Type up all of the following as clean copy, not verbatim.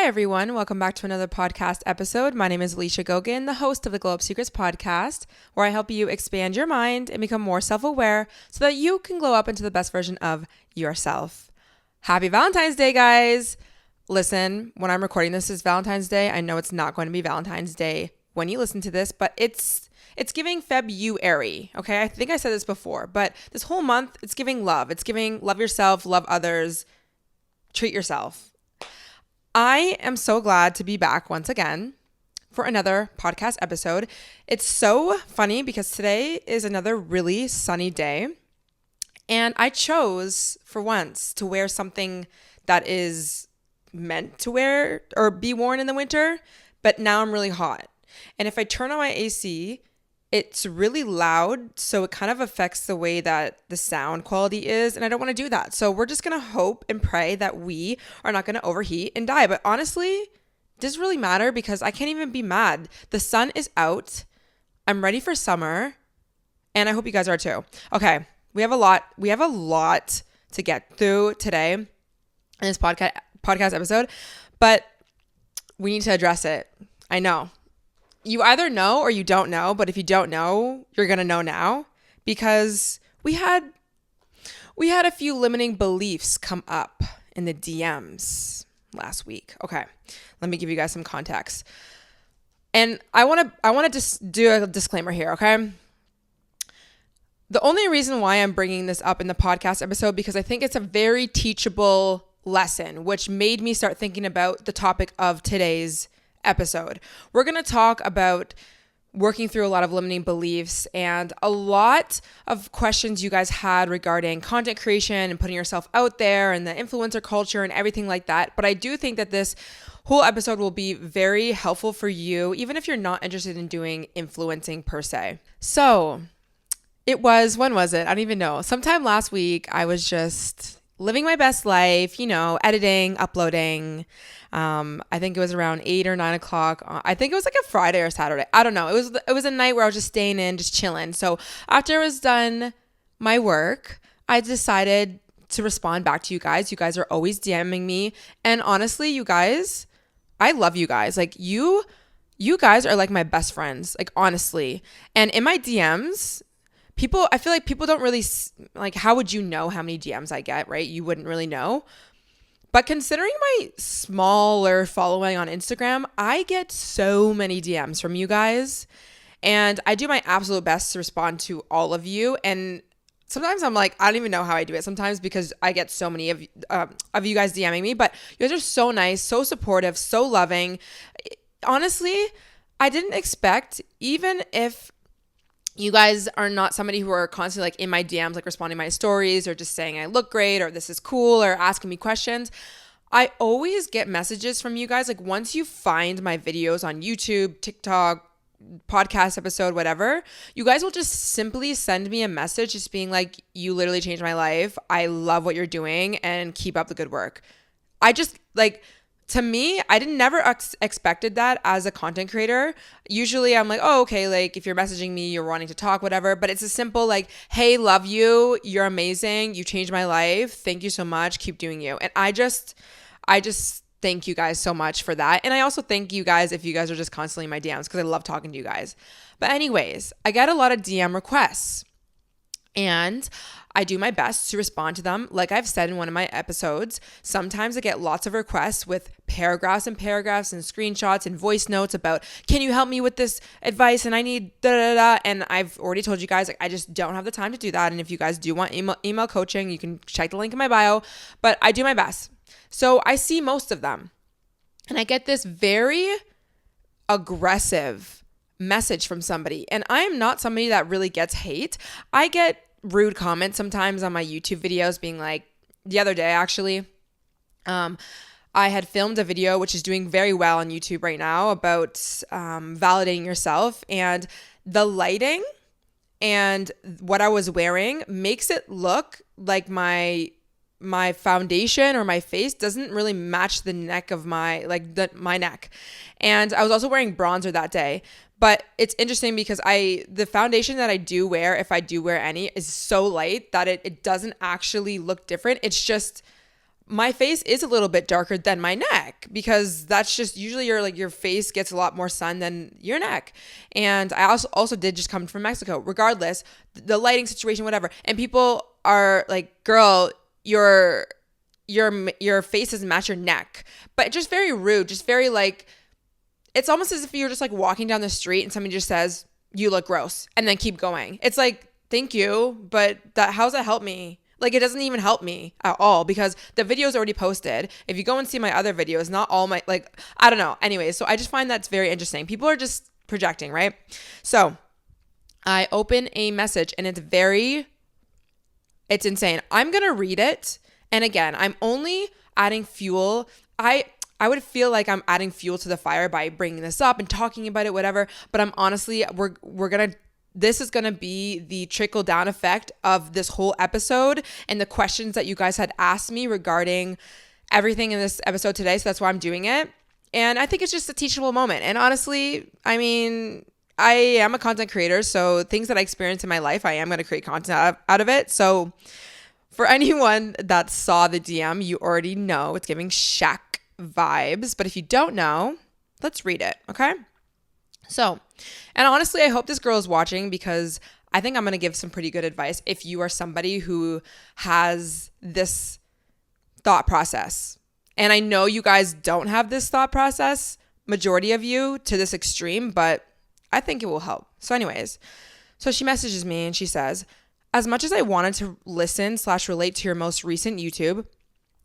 Hi, everyone. Welcome back to another podcast episode. My name is Alicia Gogan, the host of the Glow Up Secrets podcast, where I help you expand your mind and become more self-aware so that you can glow up into the best version of yourself. Happy Valentine's Day, guys. Listen, when I'm recording this is Valentine's Day. I know it's not going to be Valentine's Day when you listen to this, but it's giving February, okay? I think I said this before, but this whole month, it's giving love. It's giving love yourself, love others, treat yourself. I am so glad to be back once again for another podcast episode. It's so funny because today is another really sunny day, and I chose for once to wear something that is meant to wear or be worn in the winter, but now I'm really hot. And if I turn on my AC, it's really loud, so it kind of affects the way that the sound quality is, and I don't want to do that. So we're just going to hope and pray that we are not going to overheat and die. But honestly, does it really matter? Because I can't even be mad. The sun is out. I'm ready for summer, and I hope you guys are too. Okay, we have a lot to get through today in this podcast episode, but we need to address it. I know. You either know or you don't know, but if you don't know, you're going to know now, because we had a few limiting beliefs come up in the DMs last week. Okay, let me give you guys some context. And I want to just do a disclaimer here, okay? The only reason why I'm bringing this up in the podcast episode, because I think it's a very teachable lesson, which made me start thinking about the topic of today's episode. We're going to talk about working through a lot of limiting beliefs and a lot of questions you guys had regarding content creation and putting yourself out there and the influencer culture and everything like that. But I do think that this whole episode will be very helpful for you, even if you're not interested in doing influencing per se. So when was it? I don't even know. Sometime last week, I was just living my best life, editing, uploading. I think it was around 8 or 9 o'clock. I think it was like a Friday or Saturday. I don't know. It was a night where I was just staying in, just chilling. So after I was done my work, I decided to respond back to you guys. You guys are always DMing me. And honestly, you guys, I love you guys. Like you guys are like my best friends, like honestly. And in my DMs, I feel like people don't really, like, how would you know how many DMs I get, right? You wouldn't really know. But considering my smaller following on Instagram, I get so many DMs from you guys. And I do my absolute best to respond to all of you. And sometimes I'm like, I don't even know how I do it sometimes, because I get so many of you guys DMing me. But you guys are so nice, so supportive, so loving. Honestly, I didn't expect, even if you guys are not somebody who are constantly like in my DMs, like responding to my stories or just saying I look great or this is cool or asking me questions. I always get messages from you guys. Like once you find my videos on YouTube, TikTok, podcast episode, whatever, you guys will just simply send me a message just being like, you literally changed my life. I love what you're doing and keep up the good work. I just to me, I never expected that as a content creator. Usually I'm like, oh, okay, like if you're messaging me, you're wanting to talk, whatever. But it's a simple like, hey, love you. You're amazing. You changed my life. Thank you so much. Keep doing you. And I just thank you guys so much for that. And I also thank you guys if you guys are just constantly in my DMs, because I love talking to you guys. But anyways, I get a lot of DM requests, and I do my best to respond to them. Like I've said in one of my episodes, sometimes I get lots of requests with paragraphs and screenshots and voice notes about, can you help me with this advice? And I need da-da-da. And I've already told you guys, like, I just don't have the time to do that. And if you guys do want email coaching, you can check the link in my bio, but I do my best. So I see most of them, and I get this very aggressive message from somebody. And I am not somebody that really gets hate. I get rude comments sometimes on my YouTube videos, being like, the other day actually, I had filmed a video which is doing very well on YouTube right now about validating yourself, and the lighting and what I was wearing makes it look like my foundation or my face doesn't really match the neck of my neck. And I was also wearing bronzer that day. But it's interesting because the foundation that I do wear, if I do wear any, is so light that it doesn't actually look different. It's just my face is a little bit darker than my neck because that's just usually your face gets a lot more sun than your neck. And I also did just come from Mexico. Regardless, the lighting situation, whatever. And people are like, girl, your face doesn't match your neck. But just very rude, just very like, it's almost as if you're just like walking down the street and somebody just says, you look gross, and then keep going. It's like, thank you, but how's that help me? Like, it doesn't even help me at all because the video is already posted. If you go and see my other videos, not all my, like, I don't know. Anyways, so I just find that's very interesting. People are just projecting, right? So I open a message and it's insane. I'm going to read it. And again, I'm only adding fuel. I would feel like I'm adding fuel to the fire by bringing this up and talking about it, whatever. But I'm honestly, this is going to be the trickle down effect of this whole episode and the questions that you guys had asked me regarding everything in this episode today. So that's why I'm doing it. And I think it's just a teachable moment. And honestly, I mean, I am a content creator. So things that I experience in my life, I am going to create content out of it. So for anyone that saw the DM, you already know it's giving Shaq vibes. But if you don't know, let's read it. Okay. So, and honestly, I hope this girl is watching because I think I'm going to give some pretty good advice if you are somebody who has this thought process. And I know you guys don't have this thought process, majority of you, to this extreme, but I think it will help. So anyways, so she messages me and she says, as much as I wanted to listen/relate to your most recent YouTube,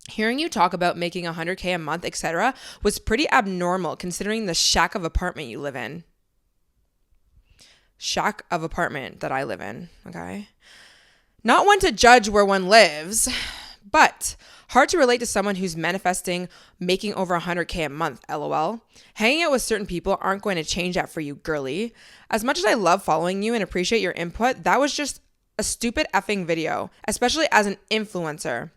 hearing you talk about making $100K a month, etc., was pretty abnormal considering the shack of apartment you live in. Shack of apartment that I live in, okay? Not one to judge where one lives, but hard to relate to someone who's manifesting making over $100K a month, lol. Hanging out with certain people aren't going to change that for you, girly. As much as I love following you and appreciate your input, that was just a stupid effing video, especially as an influencer.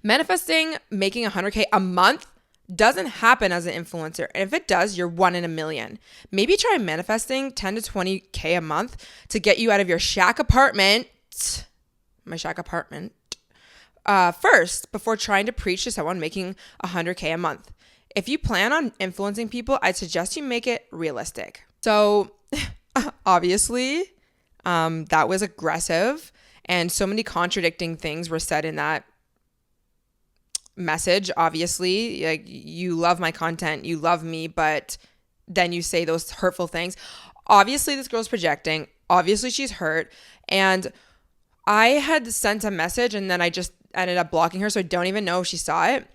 Manifesting making $100K a month doesn't happen as an influencer. And if it does, you're 1 in a million. Maybe try manifesting 10 to 20K a month to get you out of your shack apartment, my shack apartment, first before trying to preach to someone making $100K a month. If you plan on influencing people, I'd suggest you make it realistic. So obviously, that was aggressive and so many contradicting things were said in that message. Obviously, like, you love my content, you love me, but then you say those hurtful things. Obviously, this girl's projecting. Obviously, she's hurt. And I had sent a message and then I just ended up blocking her, so I don't even know if she saw it.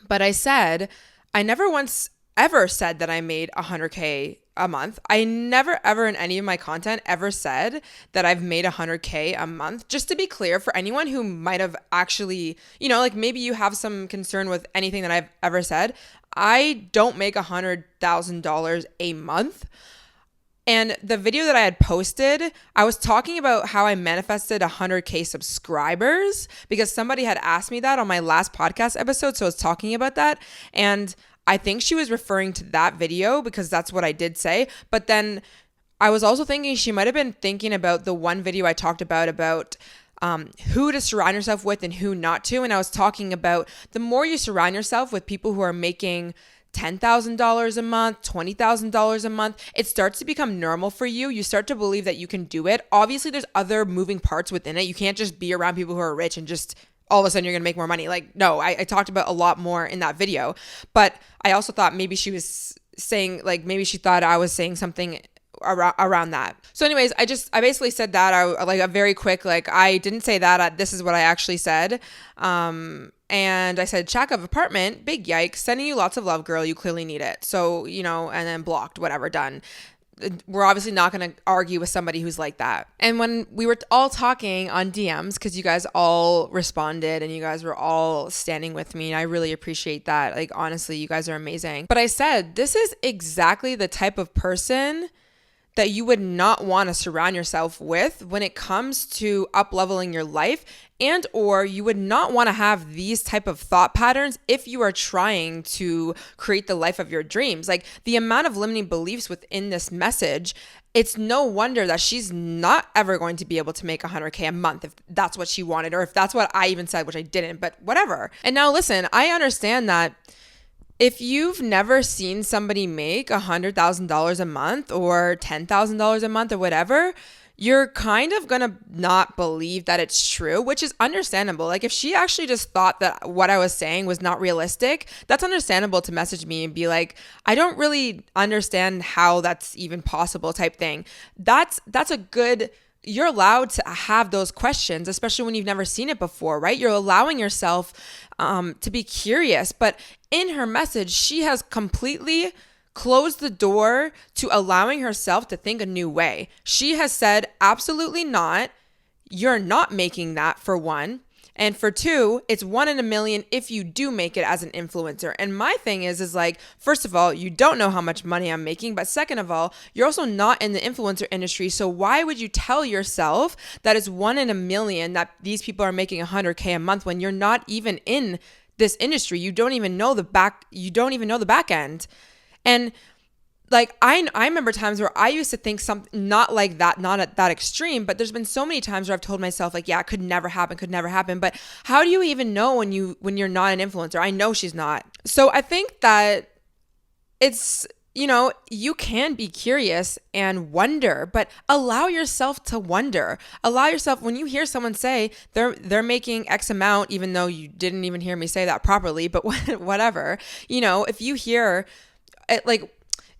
But I said, I never once ever said that I made $100K a month. I never ever in any of my content ever said that I've made $100K a month. Just to be clear, for anyone who might have actually, like maybe you have some concern with anything that I've ever said, I don't make $100,000 a month. And the video that I had posted, I was talking about how I manifested 100K subscribers because somebody had asked me that on my last podcast episode. So I was talking about that. And I think she was referring to that video because that's what I did say. But then I was also thinking she might have been thinking about the one video I talked about who to surround yourself with and who not to. And I was talking about the more you surround yourself with people who are making $10,000 a month, $20,000 a month, it starts to become normal for you. You start to believe that you can do it. Obviously, there's other moving parts within it. You can't just be around people who are rich and just all of a sudden you're going to make more money. Like, no, I talked about a lot more in that video. But I also thought maybe she was saying, like, maybe she thought I was saying something around that. So anyways, I basically said that, like a very quick, like, I didn't say that. This is what I actually said. And I said, shack of apartment, big yikes, sending you lots of love, girl. You clearly need it. So, and then blocked, whatever, done. We're obviously not going to argue with somebody who's like that. And when we were all talking on DMs, because you guys all responded and you guys were all standing with me, and I really appreciate that. Like, honestly, you guys are amazing. But I said, this is exactly the type of person that you would not want to surround yourself with when it comes to up-leveling your life, and or you would not want to have these type of thought patterns if you are trying to create the life of your dreams. Like the amount of limiting beliefs within this message, it's no wonder that she's not ever going to be able to make 100K a month if that's what she wanted, or if that's what I even said, which I didn't, but whatever. And now listen, I understand that if you've never seen somebody make $100,000 a month or $10,000 a month or whatever, you're kind of going to not believe that it's true, which is understandable. Like if she actually just thought that what I was saying was not realistic, that's understandable to message me and be like, I don't really understand how that's even possible type thing. That's a good, you're allowed to have those questions, especially when you've never seen it before, right? You're allowing yourself to be curious. But in her message, she has completely closed the door to allowing herself to think a new way. She has said, absolutely not. You're not making that, for one. And for two, it's 1 in a million if you do make it as an influencer. And my thing is like, first of all, you don't know how much money I'm making. But second of all, you're also not in the influencer industry. So why would you tell yourself that it's 1 in a million that these people are making 100K a month when you're not even in this industry? You don't even know the back end. And like, I remember times where I used to think something not like that, not at that extreme, but there's been so many times where I've told myself like, yeah, it could never happen. But how do you even know when you're not an influencer? I know she's not. So I think that it's, you can be curious and wonder, but allow yourself to wonder. Allow yourself, when you hear someone say they're making X amount, even though you didn't even hear me say that properly, but whatever, if you hear it, like,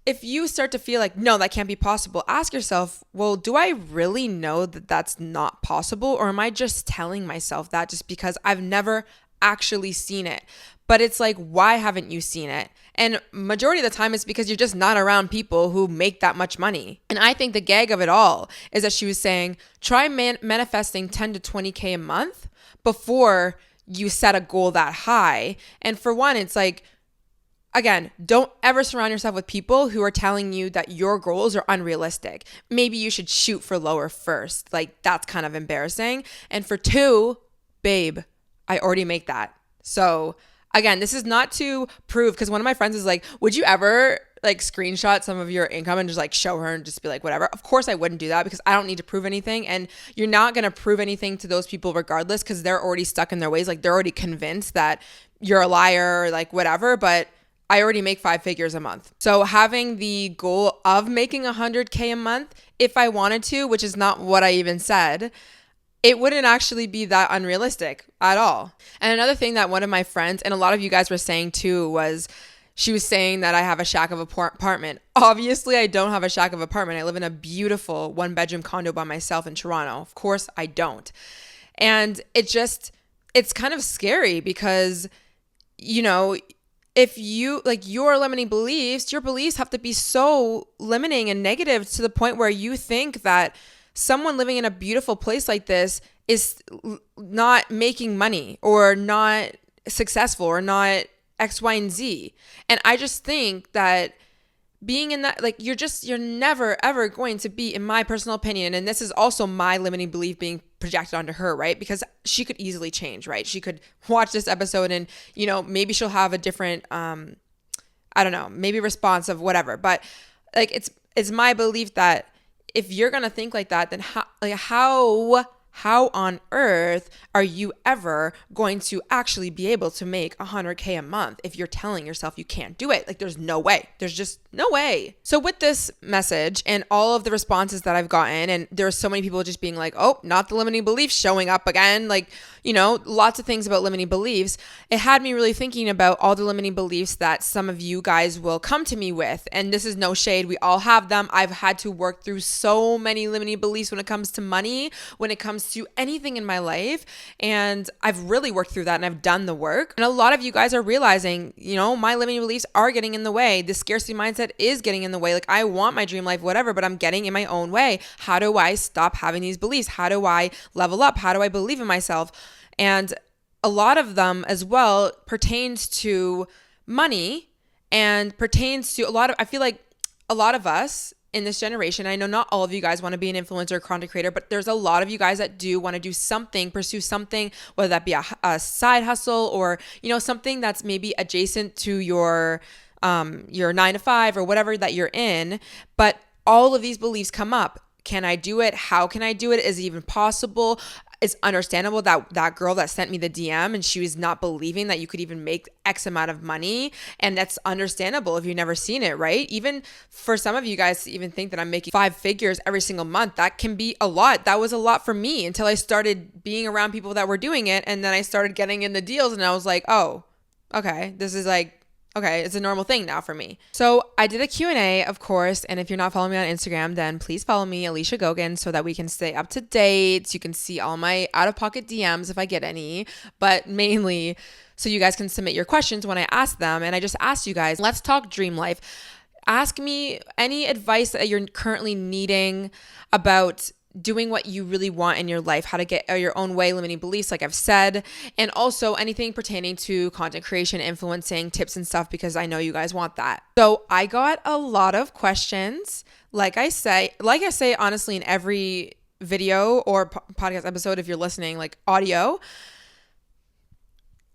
if you start to feel like, no, that can't be possible, ask yourself, well, do I really know that that's not possible? Or am I just telling myself that just because I've never actually seen it? But it's like, why haven't you seen it? And majority of the time it's because you're just not around people who make that much money. And I think the gag of it all is that she was saying, try manifesting 10 to 20K a month before you set a goal that high. And for one, it's like, again, don't ever surround yourself with people who are telling you that your goals are unrealistic. Maybe you should shoot for lower first. Like, that's kind of embarrassing. And for two, babe, I already make that. So again, this is not to prove, because one of my friends is like, would you ever like screenshot some of your income and just like show her and just be like, whatever? Of course I wouldn't do that, because I don't need to prove anything. And you're not going to prove anything to those people regardless, because they're already stuck in their ways. Like, they're already convinced that you're a liar or like whatever. But I already make 5 figures a month. So having the goal of making 100K a month, if I wanted to, which is not what I even said, it wouldn't actually be that unrealistic at all. And another thing that one of my friends, and a lot of you guys were saying too, was she was saying that I have a shack of apartment. Obviously, I don't have a shack of apartment. I live in a beautiful 1-bedroom condo by myself in Toronto. Of course, I don't. And it's kind of scary because, if you, like, your limiting beliefs, your beliefs have to be so limiting and negative to the point where you think that someone living in a beautiful place like this is not making money or not successful or not X, Y, and Z. And I just think that being in that, like, you're never, ever going to be, in my personal opinion, and this is also my limiting belief being projected onto her, right? Because she could easily change, right? She could watch this episode and, maybe she'll have a different, I don't know, maybe response of whatever. But like, it's my belief that if you're going to think like that, then how on earth are you ever going to actually be able to make 100K a month if you're telling yourself you can't do it? Like, there's no way. There's just no way. So with this message and all of the responses that I've gotten, and there are so many people just being like, oh, not the limiting beliefs showing up again. Like, lots of things about limiting beliefs. It had me really thinking about all the limiting beliefs that some of you guys will come to me with. And this is no shade. We all have them. I've had to work through so many limiting beliefs when it comes to money, when it comes to anything in my life. And I've really worked through that and I've done the work. And a lot of you guys are realizing, my limiting beliefs are getting in the way. The scarcity mindset is getting in the way. Like, I want my dream life, whatever, but I'm getting in my own way. How do I stop having these beliefs? How do I level up? How do I believe in myself? And a lot of them as well pertains to money and pertains to I feel like a lot of us, in this generation, I know not all of you guys want to be an influencer or content creator, but there's a lot of you guys that do want to do something, pursue something, whether that be a side hustle or, something that's maybe adjacent to your 9 to 5 or whatever that you're in. But all of these beliefs come up. Can I do it? How can I do it? Is it even possible? It's understandable that girl that sent me the DM and she was not believing that you could even make X amount of money. And that's understandable if you've never seen it, right? Even for some of you guys to even think that I'm making 5 figures every single month, that can be a lot. That was a lot for me until I started being around people that were doing it. And then I started getting in the deals and I was like, oh, okay, this is like, okay, it's a normal thing now for me. So I did a Q&A, of course, and if you're not following me on Instagram, then please follow me, Alicia Gogan, so that we can stay up to date. You can see all my out-of-pocket DMs if I get any, but mainly so you guys can submit your questions when I ask them. And I just asked you guys, let's talk dream life. Ask me any advice that you're currently needing about doing what you really want in your life, how to get your own way, limiting beliefs, like I've said, and also anything pertaining to content creation, influencing, tips and stuff, because I know you guys want that. So I got a lot of questions. Like I say, honestly, in every video or podcast episode, if you're listening, like audio,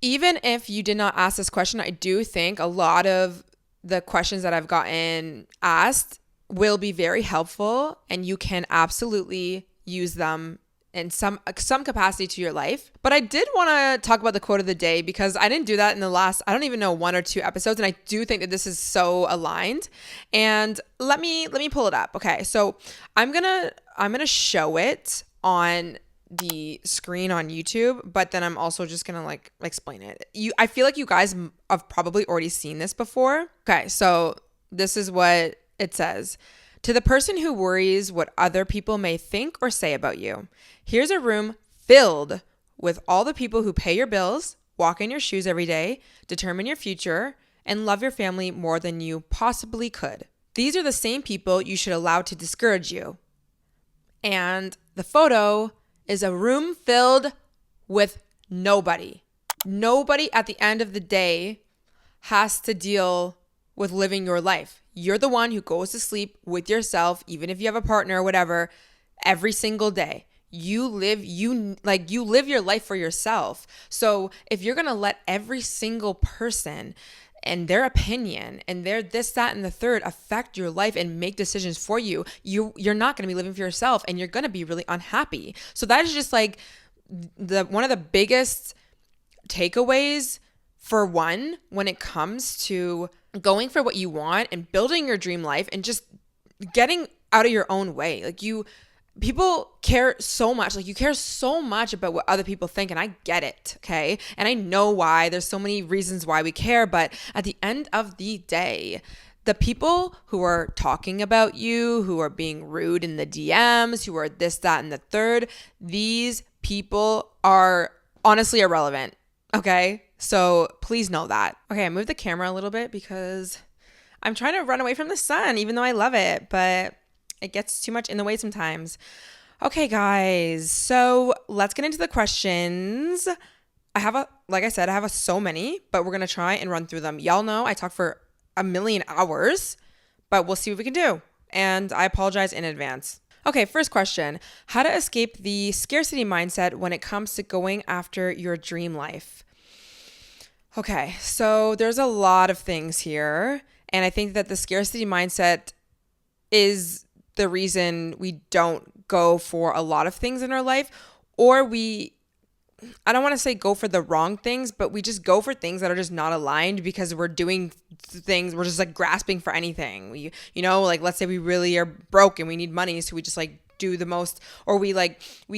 even if you did not ask this question, I do think a lot of the questions that I've gotten asked will be very helpful, and you can absolutely use them in some capacity to your life. But I did want to talk about the quote of the day because I didn't do that in the last, I don't even know, 1 or 2 episodes, and I do think that this is so aligned. And let me pull it up. Okay, so I'm gonna show it on the screen on YouTube, but then I'm also just gonna like explain it. I feel like you guys have probably already seen this before. Okay, so this is what it says. To the person who worries what other people may think or say about you, here's a room filled with all the people who pay your bills, walk in your shoes every day, determine your future, and love your family more than you possibly could. These are the same people you should allow to discourage you. And the photo is a room filled with nobody. Nobody at the end of the day has to deal with living your life. You're the one who goes to sleep with yourself, even if you have a partner or whatever, every single day. You live your life for yourself. So if you're going to let every single person and their opinion and their this, that, and the third affect your life and make decisions for you, you're not going to be living for yourself, and you're going to be really unhappy. So that is just like one of the biggest takeaways for one when it comes to going for what you want and building your dream life and just getting out of your own way. Like people care so much. Like you care so much about what other people think, and I get it, okay? And I know why. There's so many reasons why we care, but at the end of the day, the people who are talking about you, who are being rude in the DMs, who are this, that, and the third, these people are honestly irrelevant, okay? So please know that. Okay, I moved the camera a little bit because I'm trying to run away from the sun, even though I love it, but it gets too much in the way sometimes. Okay, guys, so let's get into the questions. Like I said, I have so many, but we're going to try and run through them. Y'all know I talk for a million hours, but we'll see what we can do. And I apologize in advance. Okay, first question. How to escape the scarcity mindset when it comes to going after your dream life? Okay, so there's a lot of things here, and I think that the scarcity mindset is the reason we don't go for a lot of things in our life, or I don't want to say go for the wrong things, but we just go for things that are just not aligned because we're doing things, we're just like grasping for anything. Like let's say we really are broke and we need money, so we just like do the most, or we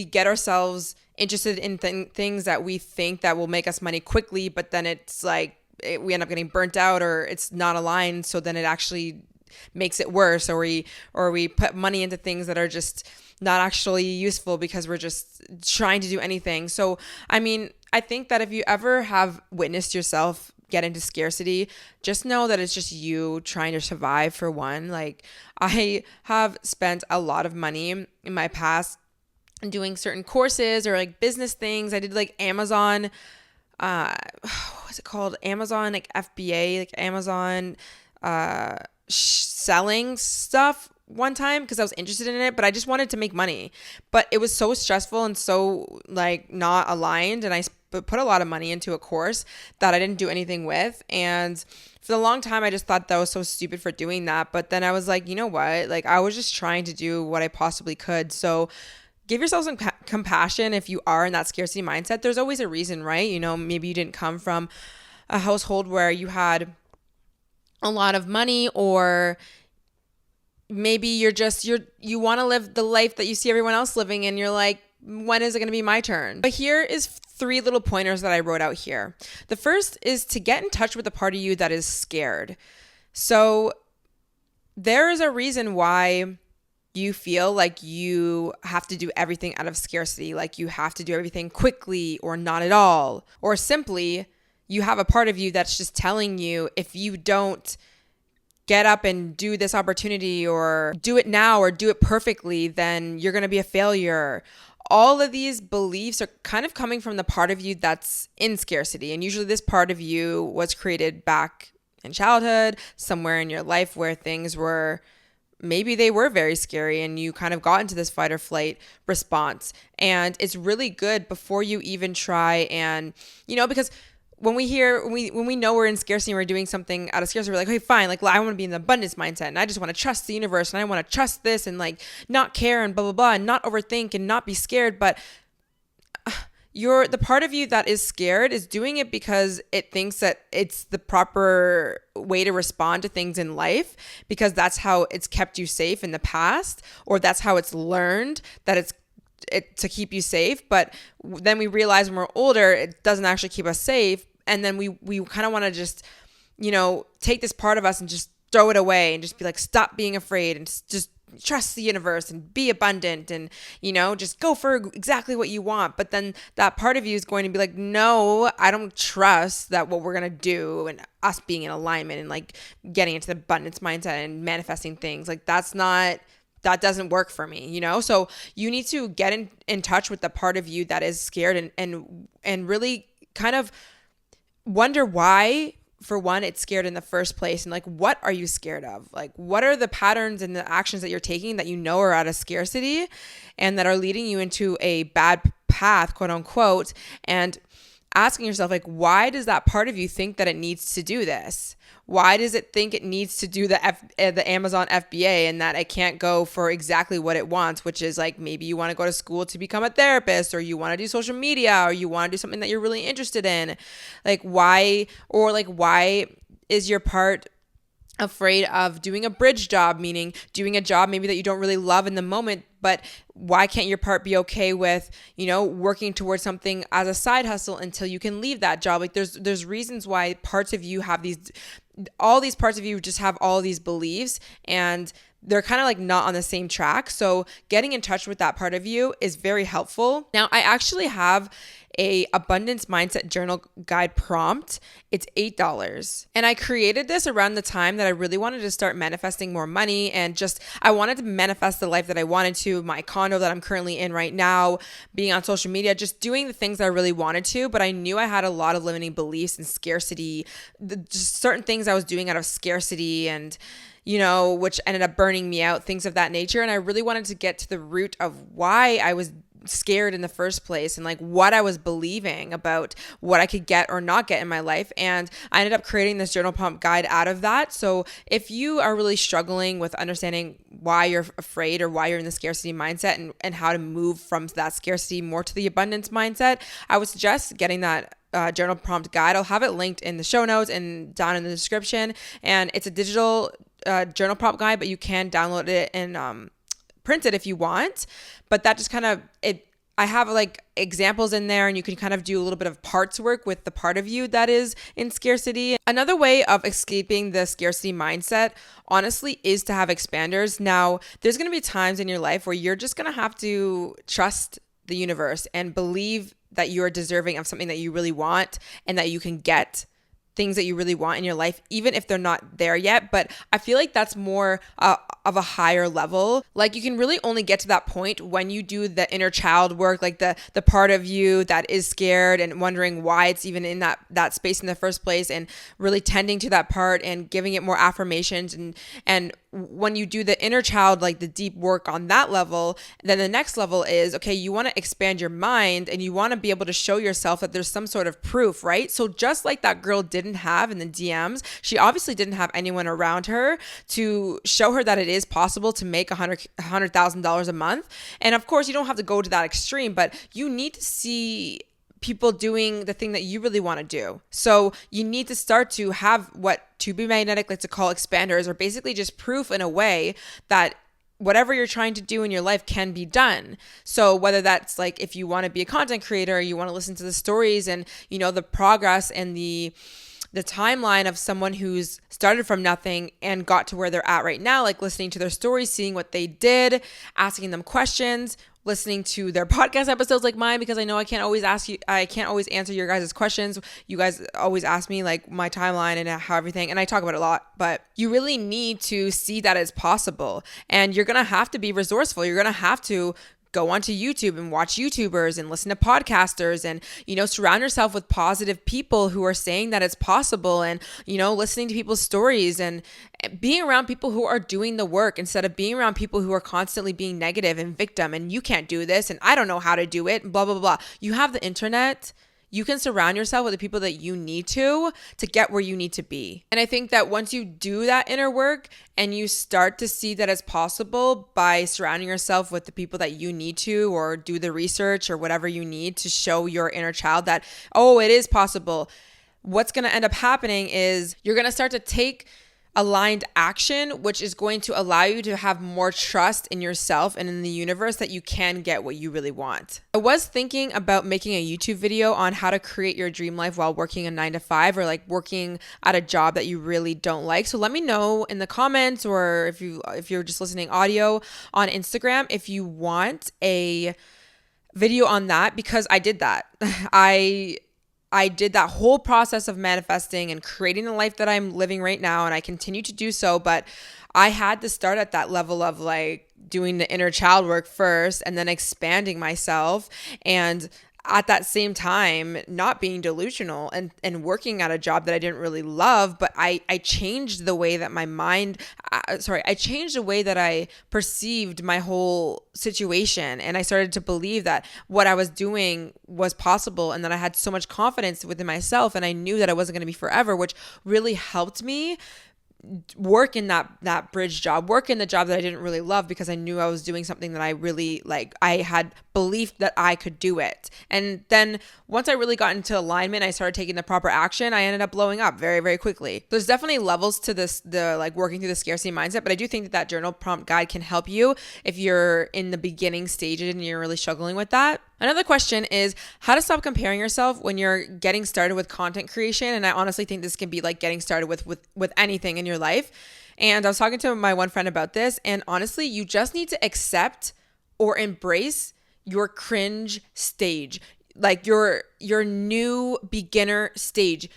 get ourselves interested in things that we think that will make us money quickly, but then it's like we end up getting burnt out, or it's not aligned, so then it actually makes it worse, or we put money into things that are just not actually useful because we're just trying to do anything. So I mean, I think that if you ever have witnessed yourself get into scarcity, just know that it's just you trying to survive, for one. Like I have spent a lot of money in my past doing certain courses or like business things. I did like Amazon, what's it called? Amazon, like FBA, like Amazon, selling stuff one time because I was interested in it, but I just wanted to make money. But it was so stressful and so like not aligned. And I put a lot of money into a course that I didn't do anything with. And for a long time, I just thought that was so stupid for doing that. But then I was like, you know what? Like I was just trying to do what I possibly could. So give yourself some compassion if you are in that scarcity mindset. There's always a reason, right? You know, maybe you didn't come from a household where you had a lot of money, or maybe you want to live the life that you see everyone else living and you're like, when is it going to be my turn? But here is 3 little pointers that I wrote out here. The first is to get in touch with the part of you that is scared. So there is a reason why you feel like you have to do everything out of scarcity, like you have to do everything quickly or not at all, or simply you have a part of you that's just telling you if you don't get up and do this opportunity or do it now or do it perfectly, then you're going to be a failure. All of these beliefs are kind of coming from the part of you that's in scarcity. And usually this part of you was created back in childhood, somewhere in your life where things were, maybe they were very scary and you kind of got into this fight or flight response. And it's really good before you even try and, because when we know we're in scarcity and we're doing something out of scarcity, we're like, okay, fine. Like, I want to be in the abundance mindset and I just want to trust the universe and I want to trust this and like not care and blah, blah, blah, and not overthink and not be scared. But the part of you that is scared is doing it because it thinks that it's the proper way to respond to things in life, because that's how it's kept you safe in the past, or that's how it's learned that it's to keep you safe. But then we realize when we're older, it doesn't actually keep us safe. And then we kind of want to just, take this part of us and just throw it away and just be like, stop being afraid and just trust the universe and be abundant and, just go for exactly what you want. But then that part of you is going to be like, no, I don't trust that what we're going to do and us being in alignment and like getting into the abundance mindset and manifesting things, like that doesn't work for me, So you need to get in touch with the part of you that is scared and really kind of wonder why, for one, it's scared in the first place. And like, what are you scared of? Like, what are the patterns and the actions that you're taking that are out of scarcity and that are leading you into a bad path, quote unquote, and asking yourself, like, why does that part of you think that it needs to do this? Why does it think it needs to do the Amazon FBA and that it can't go for exactly what it wants, which is like, maybe you want to go to school to become a therapist, or you want to do social media, or you want to do something that you're really interested in. Like, why is your part afraid of doing a bridge job, meaning doing a job maybe that you don't really love in the moment, but why can't your part be okay with, working towards something as a side hustle until you can leave that job? Like there's reasons why parts of you have all these parts of you just have all these beliefs, and they're kind of like not on the same track. So getting in touch with that part of you is very helpful. Now, I actually have a abundance mindset journal guide prompt. It's $8. And I created this around the time that I really wanted to start manifesting more money, and I wanted to manifest the life that I wanted to, my condo that I'm currently in right now, being on social media, just doing the things that I really wanted to. But I knew I had a lot of limiting beliefs and scarcity, just certain things I was doing out of scarcity and which ended up burning me out, things of that nature. And I really wanted to get to the root of why I was scared in the first place and like what I was believing about what I could get or not get in my life. And I ended up creating this journal prompt guide out of that. So if you are really struggling with understanding why you're afraid or why you're in the scarcity mindset and how to move from that scarcity more to the abundance mindset, I would suggest getting that journal prompt guide. I'll have it linked in the show notes and down in the description. And it's a digital journal prompt guide, but you can download it and print it if you want. But that just kind of I have like examples in there, and you can kind of do a little bit of parts work with the part of you that is in scarcity. Another way of escaping the scarcity mindset, honestly, is to have expanders. Now, there's going to be times in your life where you're just going to have to trust the universe and believe that you're deserving of something that you really want and that you can get things that you really want in your life, even if they're not there yet. But I feel like that's more of a higher level. Like, you can really only get to that point when you do the inner child work, like the part of you that is scared and wondering why it's even in that space in the first place, and really tending to that part and giving it more affirmations and when you do the inner child, like the deep work on that level, then the next level is, okay, you want to expand your mind and you want to be able to show yourself that there's some sort of proof, right? So just like that girl didn't have in the DMs, she obviously didn't have anyone around her to show her that it is possible to make $100,000 a month. And of course, you don't have to go to that extreme, but you need to see people doing the thing that you really want to do. So you need to start to have what To Be Magnetic likes to call expanders, or basically just proof in a way that whatever you're trying to do in your life can be done. So whether that's like, if you want to be a content creator, you want to listen to the stories and, you know, the progress and the timeline of someone who's started from nothing and got to where they're at right now, like listening to their stories, seeing what they did, asking them questions, listening to their podcast episodes like mine, because I know I can't always answer your guys' questions. You guys always ask me like my timeline and how everything, and I talk about it a lot, but you really need to see that it's possible, and you're going to have to be resourceful. You're going to have to go onto YouTube and watch YouTubers and listen to podcasters and, you know, surround yourself with positive people who are saying that it's possible, and, you know, listening to people's stories and being around people who are doing the work instead of being around people who are constantly being negative and victim and you can't do this and I don't know how to do it, blah, blah, blah. You have the internet. You can surround yourself with the people that you need to get where you need to be. And I think that once you do that inner work and you start to see that it's possible by surrounding yourself with the people that you need to, or do the research or whatever you need to show your inner child that, oh, it is possible, what's going to end up happening is you're going to start to take aligned action, which is going to allow you to have more trust in yourself and in the universe that you can get what you really want. I was thinking about making a YouTube video on how to create your dream life while working a 9-to-5, or like working at a job that you really don't like. So let me know in the comments, or if you're just listening audio on Instagram, if you want a video on that, because I did that. I did that whole process of manifesting and creating the life that I'm living right now, and I continue to do so, but I had to start at that level of like doing the inner child work first and then expanding myself, and at that same time not being delusional and working at a job that I didn't really love, but I changed the way that I changed the way that I perceived my whole situation, and I started to believe that what I was doing was possible and that I had so much confidence within myself, and I knew that it wasn't going to be forever, which really helped me work in that bridge job, work in the job that I didn't really love, because I knew I was doing something that I really like. I had belief that I could do it. And then once I really got into alignment, I started taking the proper action. I ended up blowing up very, very quickly. There's definitely levels to this, the like working through the scarcity mindset, but I do think that journal prompt guide can help you if you're in the beginning stages and you're really struggling with that. Another question is how to stop comparing yourself when you're getting started with content creation. And I honestly think this can be like getting started with anything in your life. And I was talking to my one friend about this, and honestly, you just need to accept or embrace your cringe stage, like your new beginner stage.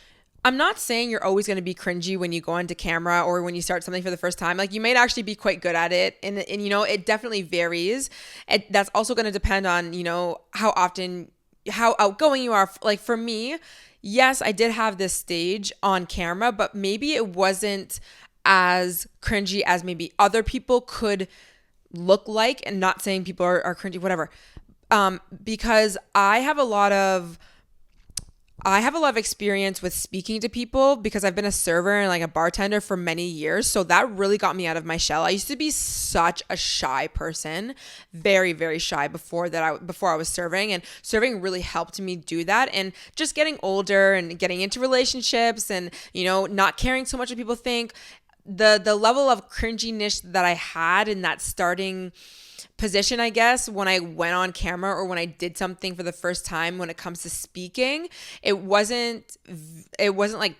I'm not saying you're always going to be cringy when you go into camera or when you start something for the first time. Like, you might actually be quite good at it. And you know, it definitely varies. That's also going to depend on, you know, how outgoing you are. Like for me, yes, I did have this stage on camera, but maybe it wasn't as cringy as maybe other people could look like. And not saying people are cringy, whatever. Because I have a lot of experience with speaking to people, because I've been a server and like a bartender for many years. So that really got me out of my shell. I used to be such a shy person, very, very shy before I was serving, and serving really helped me do that. And just getting older and getting into relationships and, you know, not caring so much what people think, the level of cringiness that I had in that starting position, I guess, when I went on camera or when I did something for the first time when it comes to speaking, it wasn't like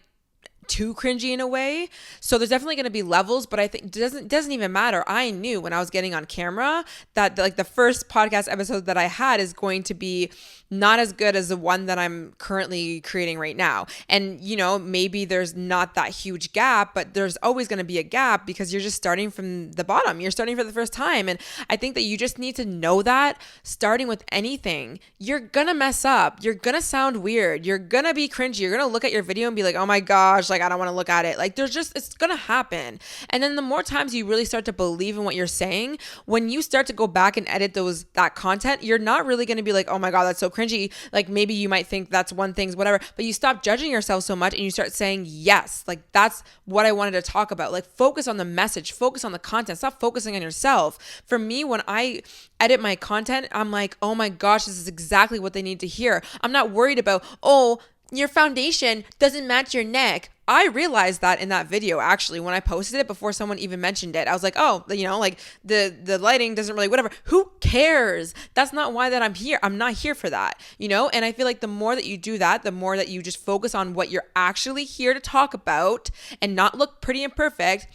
too cringy in a way. So there's definitely going to be levels, but I think it doesn't even matter. I knew when I was getting on camera that like the first podcast episode that I had is going to be not as good as the one that I'm currently creating right now. And, you know, maybe there's not that huge gap, but there's always going to be a gap because you're just starting from the bottom. You're starting for the first time. And I think that you just need to know that starting with anything, you're going to mess up. You're going to sound weird. You're going to be cringy. You're going to look at your video and be like, oh my gosh, like like, I don't want to look at it. Like it's going to happen. And then the more times you really start to believe in what you're saying, when you start to go back and edit that content, you're not really going to be like, oh my God, that's so cringy. Like maybe you might think that's one thing, whatever, but you stop judging yourself so much and you start saying, yes, like that's what I wanted to talk about. Like focus on the message, focus on the content, stop focusing on yourself. For me, when I edit my content, I'm like, oh my gosh, this is exactly what they need to hear. I'm not worried about, oh, your foundation doesn't match your neck. I realized that in that video, actually, when I posted it before someone even mentioned it. I was like, oh, like the lighting doesn't really, whatever. Who cares? That's not why that I'm here. I'm not here for that, And I feel like the more that you do that, the more that you just focus on what you're actually here to talk about and not look pretty and perfect,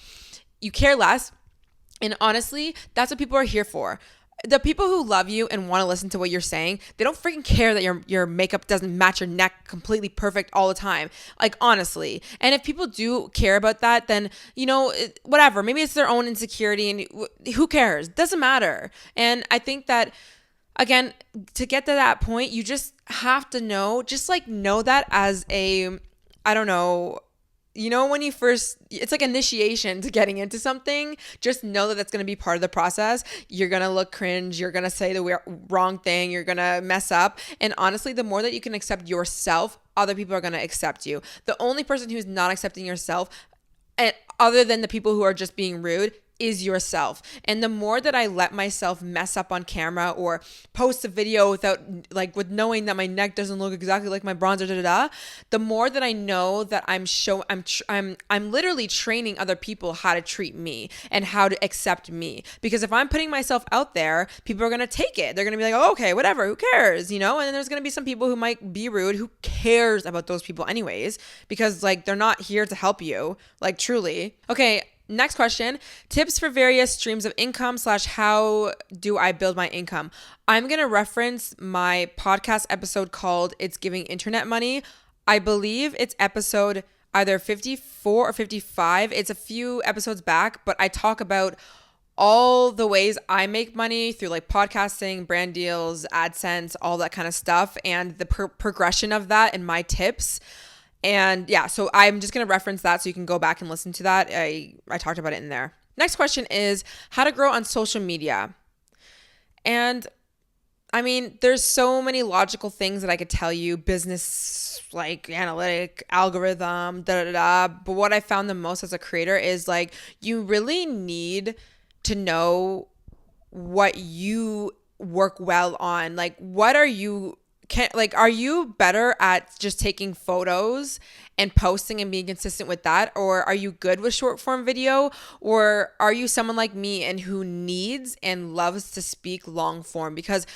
you care less. And honestly, that's what people are here for. The people who love you and want to listen to what you're saying, they don't freaking care that your makeup doesn't match your neck completely perfect all the time. Like, honestly. And if people do care about that, then, whatever. Maybe it's their own insecurity and who cares? Doesn't matter. And I think that, again, to get to that point, you just have to know that as a, I don't know, when you first, it's like initiation to getting into something. Just know that that's going to be part of the process. You're going to look cringe. You're going to say the wrong thing. You're going to mess up. And honestly, the more that you can accept yourself, other people are going to accept you. The only person who's not accepting yourself, and other than the people who are just being rude, is yourself. And the more that I let myself mess up on camera or post a video with knowing that my neck doesn't look exactly like my bronzer, the more that I know that I'm literally training other people how to treat me and how to accept me. Because if I'm putting myself out there, people are going to take it. They're going to be like, oh, okay, whatever, who cares? And then there's going to be some people who might be rude. Who cares about those people anyways? Because they're not here to help you, truly. Okay. Next question, tips for various streams of income / how do I build my income? I'm going to reference my podcast episode called It's Giving Internet Money. I believe it's episode either 54 or 55. It's a few episodes back, but I talk about all the ways I make money through podcasting, brand deals, AdSense, all that kind of stuff, and the progression of that and my tips. And yeah, so I'm just going to reference that so you can go back and listen to that. I talked about it in there. Next question is how to grow on social media. And I mean, there's so many logical things that I could tell you, business, analytic, algorithm, But what I found the most as a creator is you really need to know what you work well on. What are you are you better at just taking photos and posting and being consistent with that? Or are you good with short form video? Or are you someone like me and who needs and loves to speak long form? Because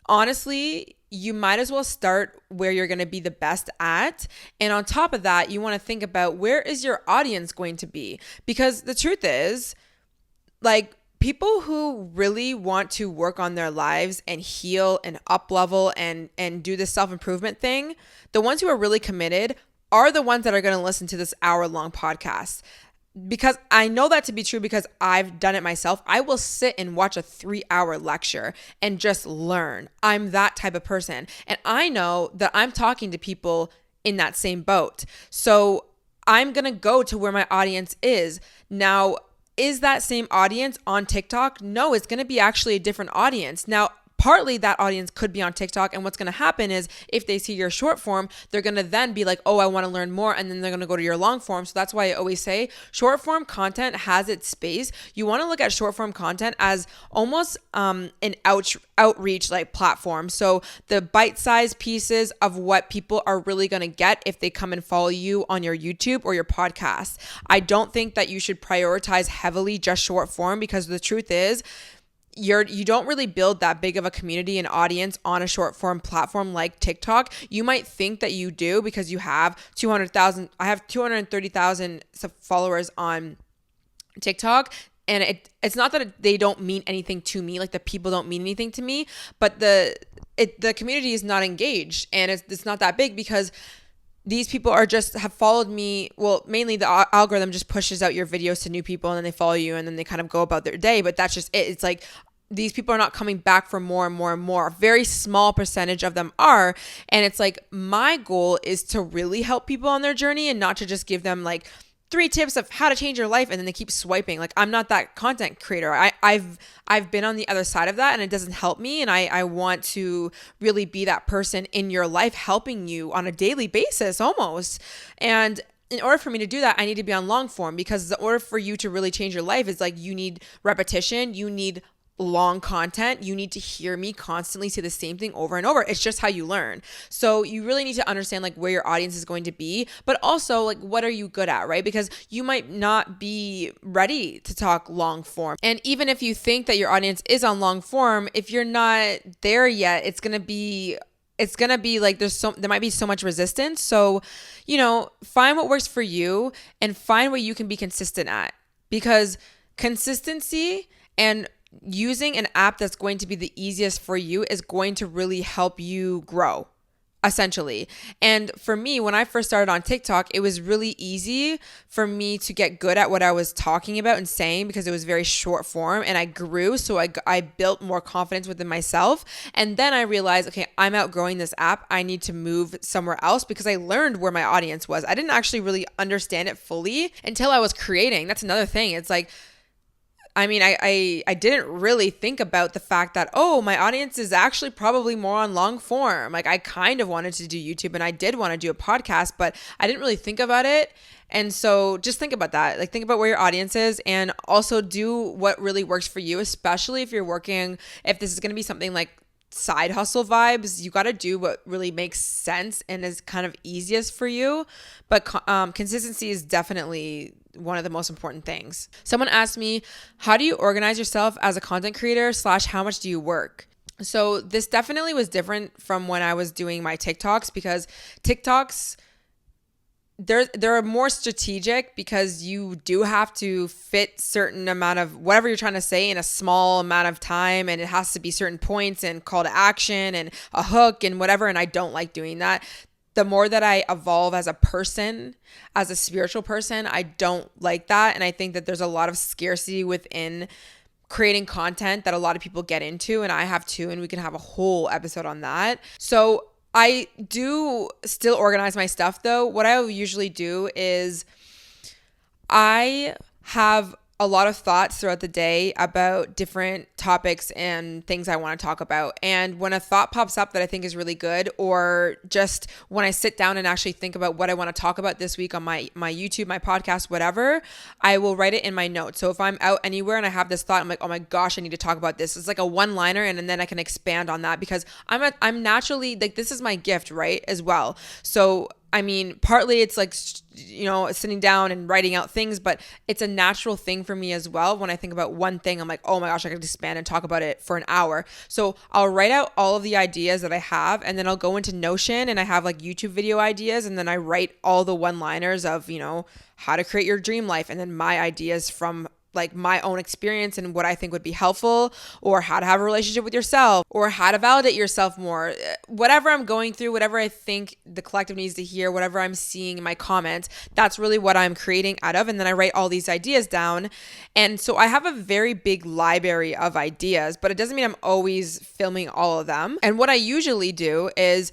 honestly, you might as well start where you're going to be the best at. And on top of that, you want to think about where is your audience going to be? Because the truth is, people who really want to work on their lives and heal and up level and do this self-improvement thing, the ones who are really committed are the ones that are going to listen to this hour-long podcast. Because I know that to be true because I've done it myself. I will sit and watch a 3-hour lecture and just learn. I'm that type of person. And I know that I'm talking to people in that same boat. So I'm going to go to where my audience is. Now, is that same audience on TikTok? No, it's going to be actually a different audience. Now, partly that audience could be on TikTok, and what's going to happen is if they see your short form, they're going to then be like, oh, I want to learn more, and then they're going to go to your long form. So that's why I always say short form content has its space. You want to look at short form content as almost an outreach platform. So the bite-sized pieces of what people are really going to get if they come and follow you on your YouTube or your podcast. I don't think that you should prioritize heavily just short form, because the truth is, you don't really build that big of a community and audience on a short form platform like TikTok. You might think that you do because you have 200,000. I have 230,000 followers on TikTok. And it's not that they don't mean anything to me, the people don't mean anything to me, but the community is not engaged, and it's not that big because these people have followed me. Well, mainly the algorithm just pushes out your videos to new people, and then they follow you, and then they kind of go about their day. But that's just it. It's these people are not coming back for more and more and more. A very small percentage of them are. And it's like, my goal is to really help people on their journey and not to just give them like 3 tips of how to change your life and then they keep swiping. Like, I'm not that content creator. I've been on the other side of that and it doesn't help me. And I want to really be that person in your life helping you on a daily basis almost. And in order for me to do that, I need to be on long form, because in order for you to really change your life, is like, you need repetition, you need long content, you need to hear me constantly say the same thing over and over. It's just how you learn. So you really need to understand like where your audience is going to be, but also like, what are you good at, right? Because you might not be ready to talk long form. And even if you think that your audience is on long form, if you're not there yet, it's going to be like, there might be so much resistance. So, find what works for you and find what you can be consistent at, because consistency and using an app that's going to be the easiest for you is going to really help you grow, essentially. And for me, when I first started on TikTok, it was really easy for me to get good at what I was talking about and saying, because it was very short form, and I grew. So I built more confidence within myself. And then I realized, okay, I'm outgrowing this app. I need to move somewhere else, because I learned where my audience was. I didn't actually really understand it fully until I was creating. That's another thing. It's like, I didn't really think about the fact that, my audience is actually probably more on long form. Like, I kind of wanted to do YouTube and I did want to do a podcast, but I didn't really think about it. And so just think about that. Like, think about where your audience is, and also do what really works for you, especially if if this is going to be something like side hustle vibes. You got to do what really makes sense and is kind of easiest for you. But consistency is definitely one of the most important things. Someone asked me, how do you organize yourself as a content creator / how much do you work? So this definitely was different from when I was doing my TikToks, because TikToks, they're more strategic, because you do have to fit certain amount of whatever you're trying to say in a small amount of time, and it has to be certain points and call to action and a hook and whatever, and I don't like doing that. The more that I evolve as a person, as a spiritual person, I don't like that. And I think that there's a lot of scarcity within creating content that a lot of people get into, and I have too, and we can have a whole episode on that. So I do still organize my stuff though. What I usually do is I have a lot of thoughts throughout the day about different topics and things I want to talk about. And when a thought pops up that I think is really good, or just when I sit down and actually think about what I want to talk about this week on my YouTube, my podcast, whatever, I will write it in my notes. So if I'm out anywhere and I have this thought, I'm like, oh my gosh, I need to talk about this. It's like a one-liner, and then I can expand on that, because I'm naturally like, this is my gift, right, as well. So partly it's like, sitting down and writing out things, but it's a natural thing for me as well. When I think about one thing, I'm like, oh my gosh, I could expand and talk about it for an hour. So I'll write out all of the ideas that I have, and then I'll go into Notion, and I have like YouTube video ideas, and then I write all the one-liners of, how to create your dream life, and then my ideas from like my own experience and what I think would be helpful, or how to have a relationship with yourself, or how to validate yourself more. Whatever I'm going through, whatever I think the collective needs to hear, whatever I'm seeing in my comments, that's really what I'm creating out of. And then I write all these ideas down. And so I have a very big library of ideas, but it doesn't mean I'm always filming all of them. And what I usually do is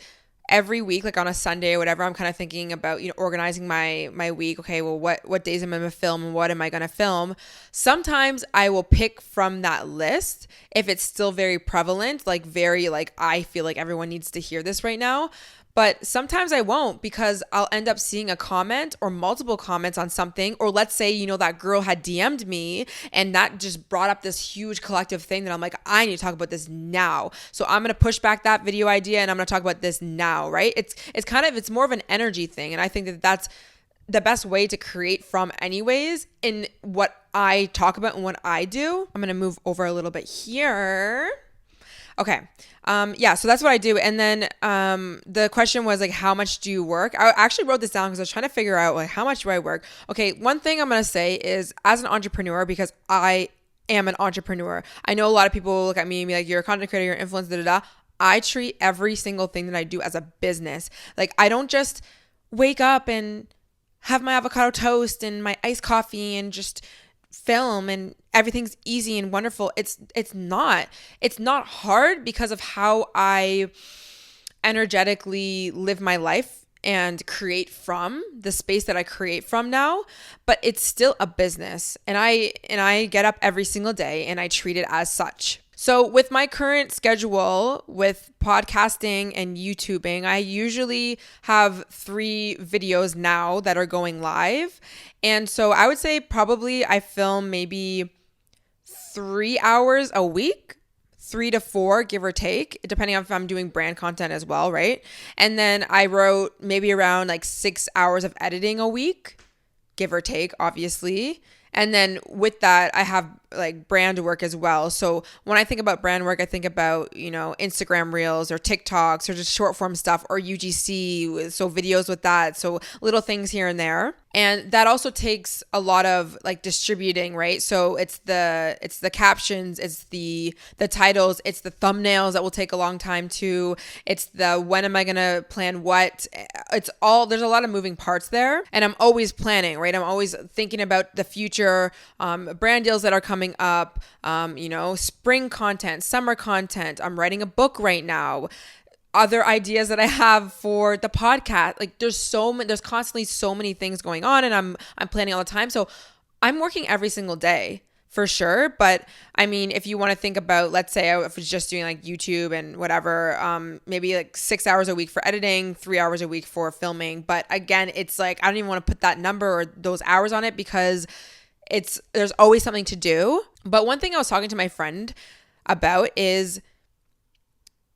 every week, like on a Sunday or whatever, I'm kind of thinking about, organizing my week. Okay, well, what days am I going to film and what am I going to film? Sometimes I will pick from that list if it's still very prevalent, I feel like everyone needs to hear this right now. But sometimes I won't, because I'll end up seeing a comment or multiple comments on something. Or let's say, that girl had DM'd me and that just brought up this huge collective thing that I'm like, I need to talk about this now. So I'm going to push back that video idea and I'm going to talk about this now, right? It's more of an energy thing. And I think that that's the best way to create from anyways in what I talk about and what I do. I'm going to move over a little bit here. Okay. So that's what I do. And then the question was like, how much do you work? I actually wrote this down because I was trying to figure out like, how much do I work? Okay. One thing I'm going to say is, as an entrepreneur, because I am an entrepreneur, I know a lot of people look at me and be like, you're a content creator, you're an influencer, I treat every single thing that I do as a business. Like, I don't just wake up and have my avocado toast and my iced coffee and just film and everything's easy and wonderful. It's not. It's not hard because of how I energetically live my life and create from the space that I create from now, but it's still a business, and I get up every single day and I treat it as such. So with my current schedule with podcasting and YouTubing, I usually have 3 videos now that are going live. And so I would say probably I film maybe 3 hours a week, 3 to 4, give or take, depending on if I'm doing brand content as well, right? And then I wrote maybe around like 6 hours of editing a week, give or take, obviously. And then with that, I have like brand work as well. So when I think about brand work, I think about, Instagram reels or TikToks or just short form stuff or UGC. So videos with that. So little things here and there. And that also takes a lot of like distributing, right? So it's the captions, it's the titles, it's the thumbnails that will take a long time too. It's the when am I gonna plan what? It's all, there's a lot of moving parts there. And I'm always planning, right? I'm always thinking about the future, brand deals that are coming up, spring content, summer content. I'm writing a book right now. Other ideas that I have for the podcast. Like there's constantly so many things going on, and I'm planning all the time. So I'm working every single day for sure. But I mean, if you want to think about, let's say I was just doing like YouTube and whatever, maybe like 6 hours a week for editing, 3 hours a week for filming. But again, it's like, I don't even want to put that number or those hours on it because there's always something to do. But one thing I was talking to my friend about is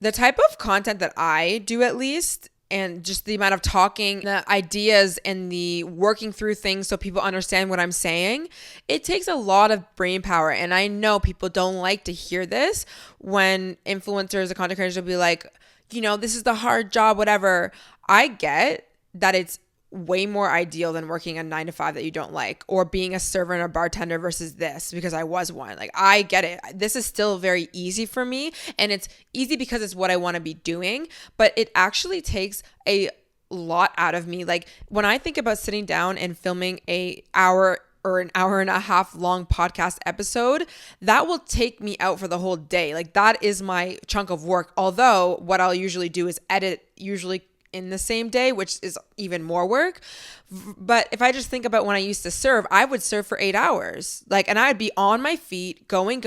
the type of content that I do, at least, and just the amount of talking, the ideas and the working through things so people understand what I'm saying, it takes a lot of brain power. And I know people don't like to hear this when influencers or content creators will be like, this is the hard job, whatever. I get that it's way more ideal than working a 9 to 5 that you don't like, or being a server and a bartender versus this, because I was one. Like, I get it. This is still very easy for me, and it's easy because it's what I want to be doing, but it actually takes a lot out of me. Like when I think about sitting down and filming an hour and a half long podcast episode, that will take me out for the whole day. Like that is my chunk of work. Although what I'll usually do is edit, usually in the same day, which is even more work. But if I just think about when I used to serve, I would serve for 8 hours, and I'd be on my feet going.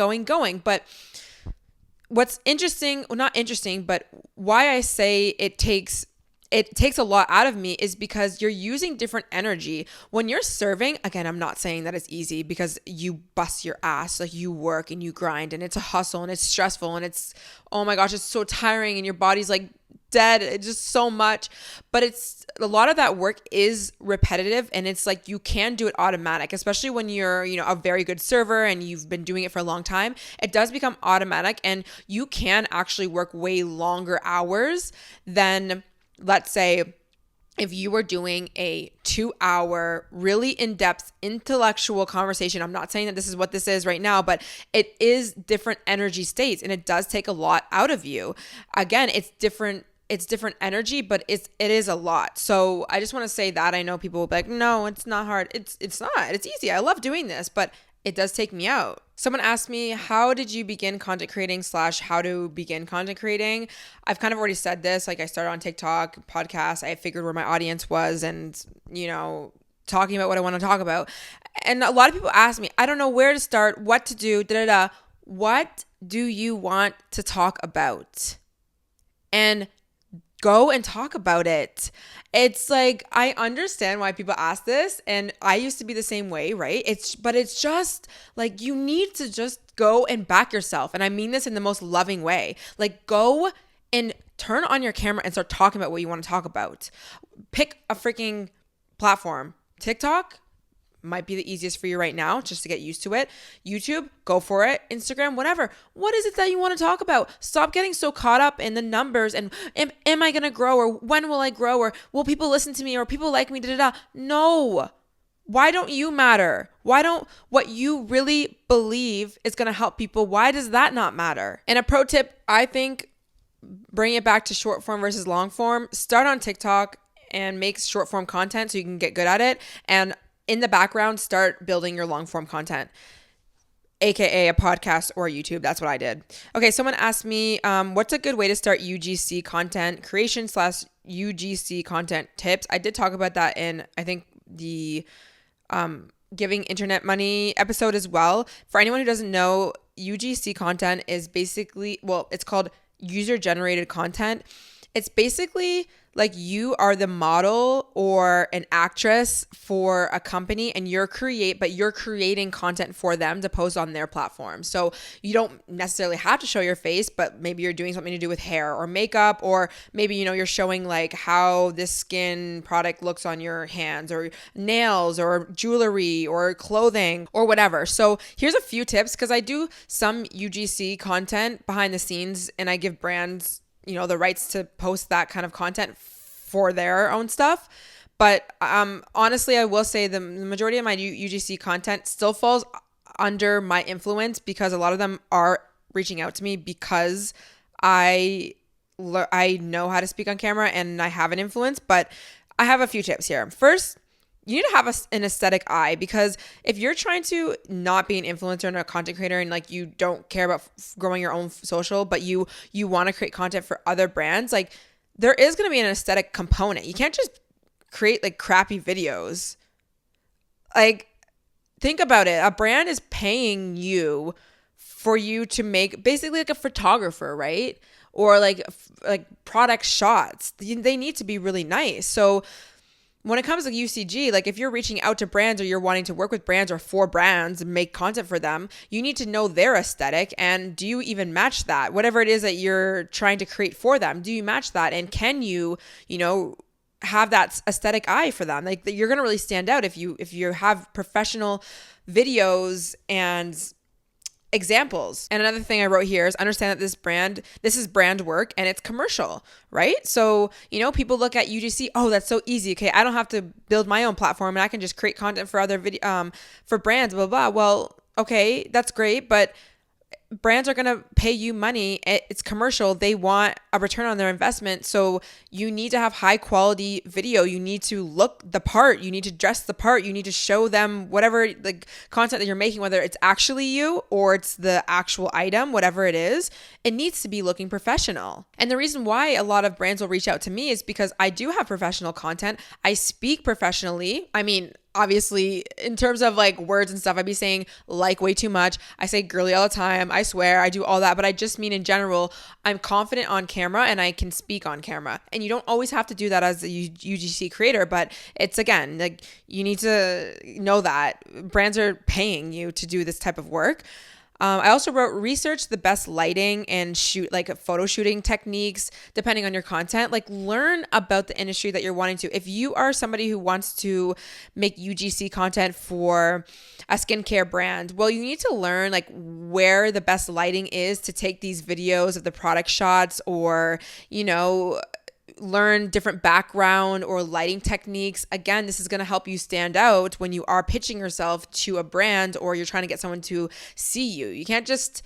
But what's interesting, well, not interesting, but why I say it takes a lot out of me is because you're using different energy. When you're serving, again, I'm not saying that it's easy because you bust your ass, like you work and you grind and it's a hustle and it's stressful and it's, oh my gosh, it's so tiring and your body's like dead. It's just so much. But it's a lot of that work is repetitive, and it's like you can do it automatic, especially when you're, a very good server and you've been doing it for a long time. It does become automatic, and you can actually work way longer hours than, let's say, if you were doing a 2-hour, really in-depth intellectual conversation. I'm not saying that this is what this is right now, but it is different energy states, and it does take a lot out of you. Again, it's different energy, but it is a lot. So I just want to say that. I know people will be like, no, it's not hard. It's not. It's easy. I love doing this, but it does take me out. Someone asked me, how did you begin content creating / how to begin content creating? I've kind of already said this. Like I started on TikTok, podcast. I figured where my audience was and, talking about what I want to talk about. And a lot of people ask me, I don't know where to start, what to do, What do you want to talk about? And go and talk about it. It's like, I understand why people ask this, and I used to be the same way, right? But it's just like, you need to just go and back yourself. And I mean this in the most loving way. Like, go and turn on your camera and start talking about what you want to talk about. Pick a freaking platform. TikTok might be the easiest for you right now, just to get used to it. YouTube, go for it. Instagram, whatever. What is it that you want to talk about? Stop getting so caught up in the numbers and am I going to grow, or when will I grow, or will people listen to me, or people like me, No. Why don't you matter? Why don't what you really believe is going to help people, why does that not matter? And a pro tip, I think, bring it back to short form versus long form. Start on TikTok and make short form content so you can get good at it. And in the background, start building your long form content, aka a podcast or YouTube. That's what I did. Okay, someone asked me, what's a good way to start UGC content creation slash UGC content tips? I did talk about that in, I think, the giving internet money episode as well. For anyone who doesn't know, UGC content is basically, well, it's called user generated content. It's basically like you are the model or an actress for a company and you're creating content for them to post on their platform. So you don't necessarily have to show your face, but maybe you're doing something to do with hair or makeup, or maybe, you're showing like how this skin product looks on your hands or nails or jewelry or clothing or whatever. So here's a few tips, because I do some UGC content behind the scenes and I give brands the rights to post that kind of content for their own stuff. But honestly, I will say the majority of my UGC content still falls under my influence, because a lot of them are reaching out to me because I know how to speak on camera and I have an influence. But I have a few tips here. First, you need to have an aesthetic eye, because if you're trying to not be an influencer and a content creator and like you don't care about growing your own social, but you want to create content for other brands, like there is going to be an aesthetic component. You can't just create like crappy videos. Like, think about it. A brand is paying you for you to make basically like a photographer, right? Or like product shots. They need to be really nice. So when it comes to UCG, like if you're reaching out to brands or you're wanting to work with brands or for brands and make content for them, you need to know their aesthetic. And do you even match that? Whatever it is that you're trying to create for them, do you match that? And can you, have that aesthetic eye for them? Like, you're going to really stand out if you have professional videos and examples. And another thing I wrote here is understand that this is brand work and it's commercial, right? So, people look at UGC, oh, that's so easy. Okay, I don't have to build my own platform and I can just create content for other for brands, blah, blah, blah. Well, okay, that's great, but brands are going to pay you money. It's commercial. They want a return on their investment. So you need to have high quality video. You need to look the part. You need to dress the part. You need to show them whatever like content that you're making, whether it's actually you or it's the actual item, whatever it is, it needs to be looking professional. And the reason why a lot of brands will reach out to me is because I do have professional content. I speak professionally. I mean, obviously, in terms of like words and stuff, I'd be saying like way too much. I say girly all the time. I swear I do all that. But I just mean in general, I'm confident on camera and I can speak on camera. And you don't always have to do that as a UGC creator. But it's, again, like you need to know that brands are paying you to do this type of work. I also wrote research the best lighting and photo shooting techniques depending on your content. Like, learn about the industry that you're wanting to. If you are somebody who wants to make UGC content for a skincare brand, well, you need to learn like where the best lighting is to take these videos of the product shots, or learn different background or lighting techniques. Again, this is going to help you stand out when you are pitching yourself to a brand or you're trying to get someone to see you. You can't just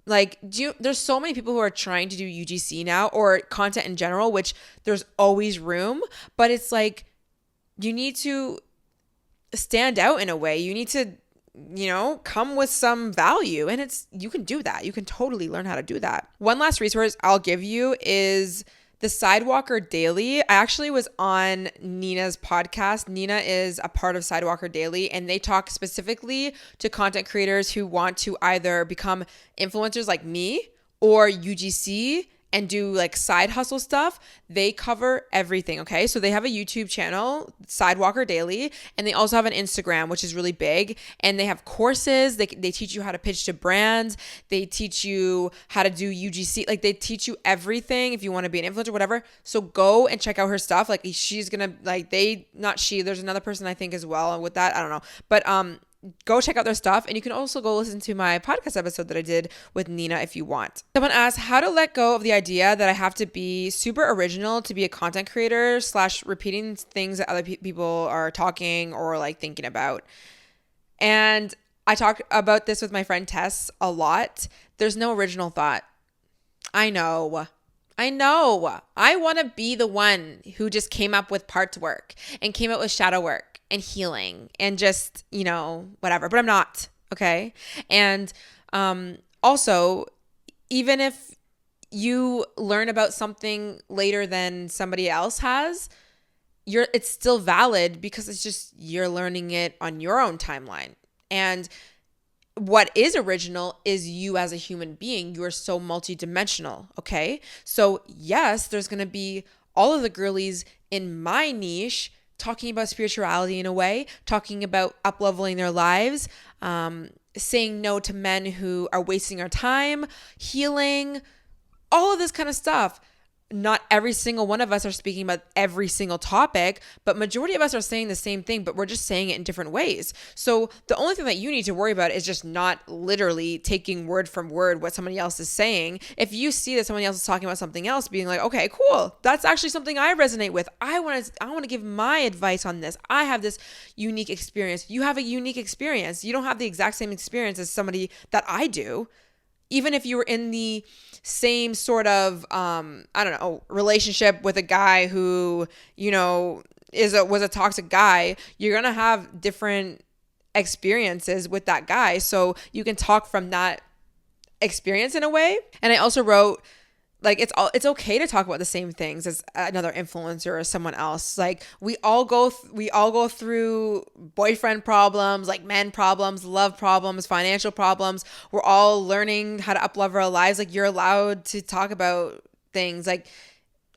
there's so many people who are trying to do UGC now, or content in general, which there's always room, but it's like you need to stand out in a way. You need to come with some value, and you can do that. You can totally learn how to do that. One last resource I'll give you is the Sidewalker Daily. I actually was on Nina's podcast. Nina is a part of Sidewalker Daily, and they talk specifically to content creators who want to either become influencers like me or UGC and do like side hustle stuff. They cover everything, okay? So they have a YouTube channel, Sidewalker Daily, and they also have an Instagram, which is really big. And they have courses. They teach you how to pitch to brands. They teach you how to do UGC. Like, they teach you everything if you want to be an influencer, whatever. So go and check out her stuff. Like, she's gonna, there's another person I think as well with that. I don't know. But go check out their stuff. And you can also go listen to my podcast episode that I did with Nina if you want. Someone asked how to let go of the idea that I have to be super original to be a content creator / repeating things that other people are talking or like thinking about. And I talked about this with my friend Tess a lot. There's no original thought. I know. I want to be the one who just came up with parts work and came up with shadow work and healing and just, whatever, but I'm not. Okay. And also, even if you learn about something later than somebody else has, it's still valid because it's just you're learning it on your own timeline. And what is original is you as a human being. You are so multidimensional, okay? So yes, there's going to be all of the girlies in my niche talking about spirituality in a way, talking about up-leveling their lives, saying no to men who are wasting our time, healing, all of this kind of stuff. Not every single one of us are speaking about every single topic, but majority of us are saying the same thing, but we're just saying it in different ways. So the only thing that you need to worry about is just not literally taking word from word what somebody else is saying. If you see that somebody else is talking about something else, being like, okay, cool, that's actually something I resonate with. I want to give my advice on this. I have this unique experience. You have a unique experience. You don't have the exact same experience as somebody that I do. Even if you were in the same sort of, relationship with a guy who, was a toxic guy, you're going to have different experiences with that guy. So you can talk from that experience in a way. And I also wrote, like, it's okay to talk about the same things as another influencer or someone else. Like, we all go through boyfriend problems, like men problems, love problems, financial problems. We're all learning how to up-level our lives. Like, you're allowed to talk about things. Like,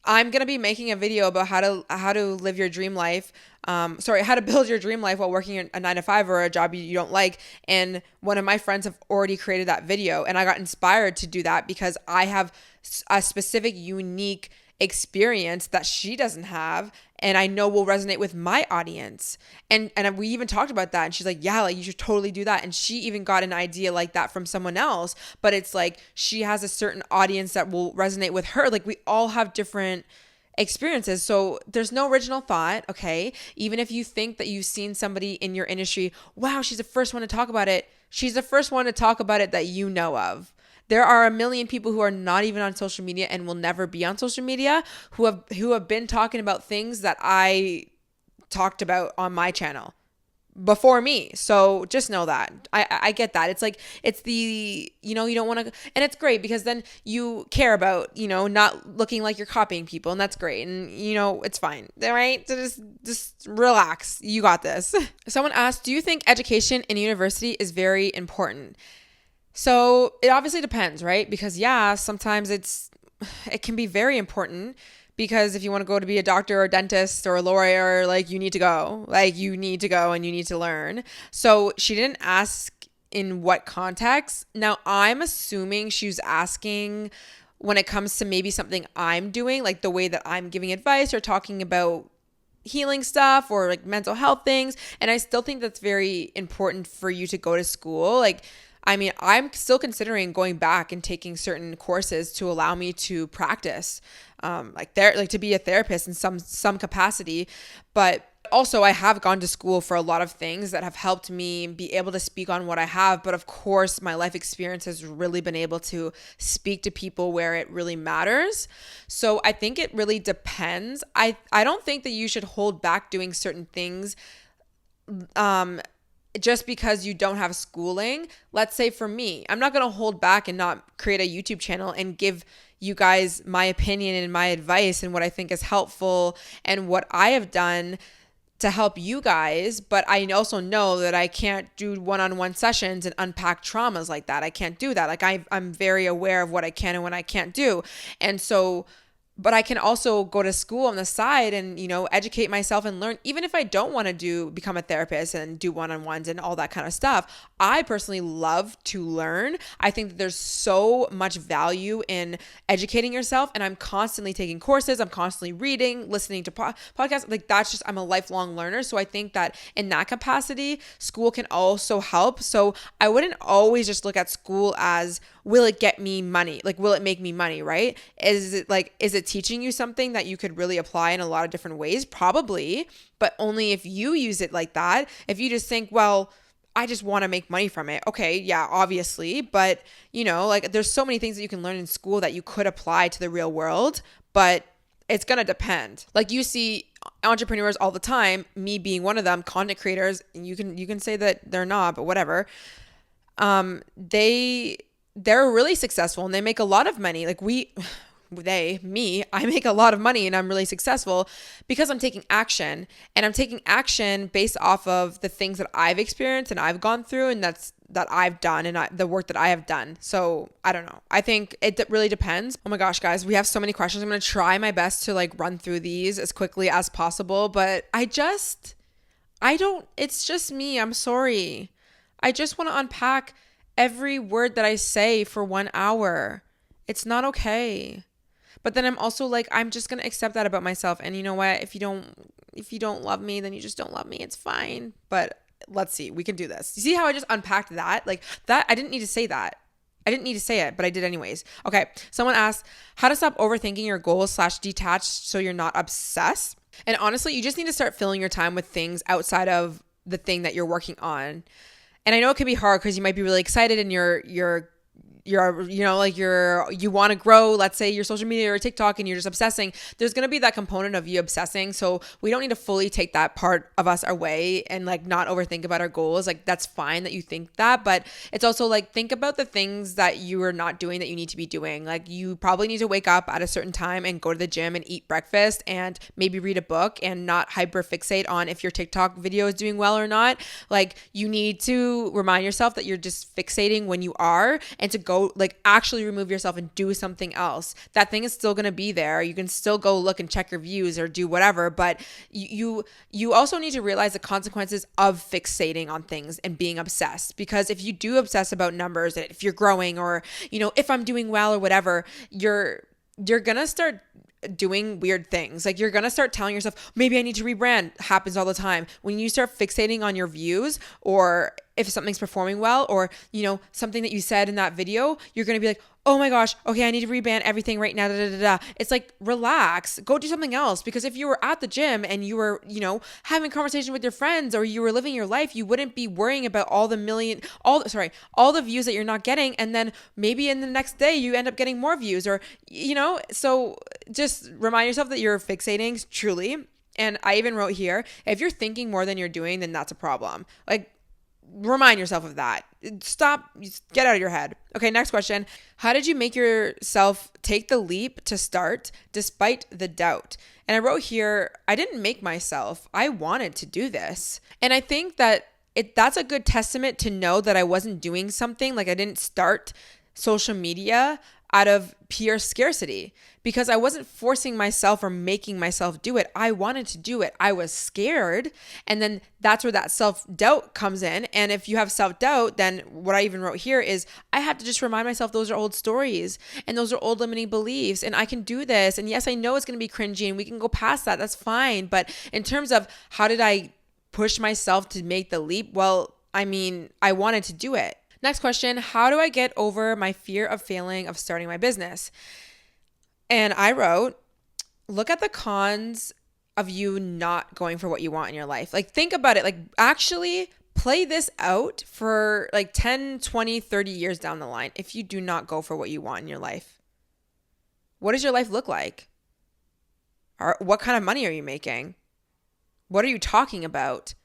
I'm going to be making a video about how to live your dream life. How to build your dream life while working a 9-to-5 or a job you don't like. And one of my friends have already created that video, and I got inspired to do that because I have a specific, unique experience that she doesn't have, and I know will resonate with my audience. And we even talked about that, and she's like, yeah, like you should totally do that. And she even got an idea like that from someone else, but it's like she has a certain audience that will resonate with her. Like, we all have different experiences. So there's no original thought, okay? Even if you think that you've seen somebody in your industry, wow, she's the first one to talk about it. She's the first one to talk about it that you know of. There are a million people who are not even on social media and will never be on social media who have been talking about things that I talked about on my channel before me. So just know that. I get that. It's like, it's the, you don't want to, and it's great because then you care about, not looking like you're copying people, and that's great. And, it's fine. All right. So just relax. You got this. Someone asked, do you think education in university is very important? So it obviously depends, right? Because sometimes it can be very important, because if you want to go to be a doctor or a dentist or a lawyer, like, you need to go and you need to learn. So she didn't ask in what context. Now, I'm assuming she's asking when it comes to maybe something I'm doing, like the way that I'm giving advice or talking about healing stuff or like mental health things. And I still think that's very important for you to go to school. Like, I mean, I'm still considering going back and taking certain courses to allow me to practice, to be a therapist in some capacity. But also, I have gone to school for a lot of things that have helped me be able to speak on what I have. But of course, my life experience has really been able to speak to people where it really matters. So I think it really depends. I don't think that you should hold back doing certain things just because you don't have schooling. Let's say for me, I'm not going to hold back and not create a YouTube channel and give you guys my opinion and my advice and what I think is helpful and what I have done to help you guys. But I also know that I can't do one-on-one sessions and unpack traumas like that. I can't do that. Like, I'm very aware of what I can and what I can't do. And so, but I can also go to school on the side and, educate myself and learn, even if I don't want to become a therapist and do one-on-ones and all that kind of stuff. I personally love to learn. I think that there's so much value in educating yourself, and I'm constantly taking courses. I'm constantly reading, listening to podcasts. Like, that's just, I'm a lifelong learner. So I think that in that capacity, school can also help. So I wouldn't always just look at school as, will it get me money? Like, will it make me money, right? Is it teaching you something that you could really apply in a lot of different ways? Probably, but only if you use it like that. If you just think, well, I just want to make money from it. Okay, yeah, obviously. But, there's so many things that you can learn in school that you could apply to the real world, but it's going to depend. Like, you see entrepreneurs all the time, me being one of them, content creators, you can say that they're not, but whatever. They're really successful and they make a lot of money. Like I make a lot of money and I'm really successful because I'm taking action, and I'm taking action based off of the things that I've experienced and I've gone through, and that I've done, and the work that I have done. So I don't know. I think it really depends. Oh my gosh, guys, we have so many questions. I'm going to try my best to like run through these as quickly as possible, but it's just me. I'm sorry. I just want to unpack every word that I say for 1 hour. It's not okay. But then I'm also like, I'm just going to accept that about myself. And you know what? If you don't love me, then you just don't love me. It's fine. But let's see. We can do this. You see how I just unpacked that? Like that, I didn't need to say that. I didn't need to say it, but I did anyways. Okay. Someone asked how to stop overthinking your goals / detach so you're not obsessed. And honestly, you just need to start filling your time with things outside of the thing that you're working on. And I know it can be hard because you might be really excited and you want to grow, let's say your social media or TikTok, and you're just obsessing. There's going to be that component of you obsessing. So we don't need to fully take that part of us away and like not overthink about our goals. Like that's fine that you think that, but it's also like, think about the things that you are not doing that you need to be doing. Like you probably need to wake up at a certain time and go to the gym and eat breakfast and maybe read a book and not hyper fixate on if your TikTok video is doing well or not. Like you need to remind yourself that you're just fixating when you are, and to go like actually remove yourself and do something else. That thing is still going to be there. You can still go look and check your views or do whatever, but you also need to realize the consequences of fixating on things and being obsessed. Because if you do obsess about numbers, if you're growing, or if I'm doing well or whatever, you're going to start doing weird things. Like you're going to start telling yourself, maybe I need to rebrand. Happens all the time. When you start fixating on your views, or if something's performing well, or, something that you said in that video, you're going to be like, oh my gosh, okay, I need to rebrand everything right now. It's like, relax, go do something else. Because if you were at the gym and you were, having conversation with your friends, or you were living your life, you wouldn't be worrying about all the views that you're not getting. And then maybe in the next day you end up getting more views, or, so just remind yourself that you're fixating truly. And I even wrote here, if you're thinking more than you're doing, then that's a problem. Like, remind yourself of that. Stop, get out of your head. Okay, next question. How did you make yourself take the leap to start despite the doubt? And I wrote here, I didn't make myself. I wanted to do this. And I think that that's a good testament to know that I wasn't doing something. Like I didn't start social media out of pure scarcity, because I wasn't forcing myself or making myself do it. I wanted to do it. I was scared. And then that's where that self-doubt comes in. And if you have self-doubt, then what I even wrote here is I have to just remind myself those are old stories and those are old limiting beliefs, and I can do this. And yes, I know it's going to be cringy and we can go past that. That's fine. But in terms of how did I push myself to make the leap? Well, I wanted to do it. Next question, how do I get over my fear of failing of starting my business? And I wrote, look at the cons of you not going for what you want in your life. Like think about it, like actually play this out for like 10, 20, 30 years down the line. If you do not go for what you want in your life, what does your life look like? Or what kind of money are you making? What are you talking about?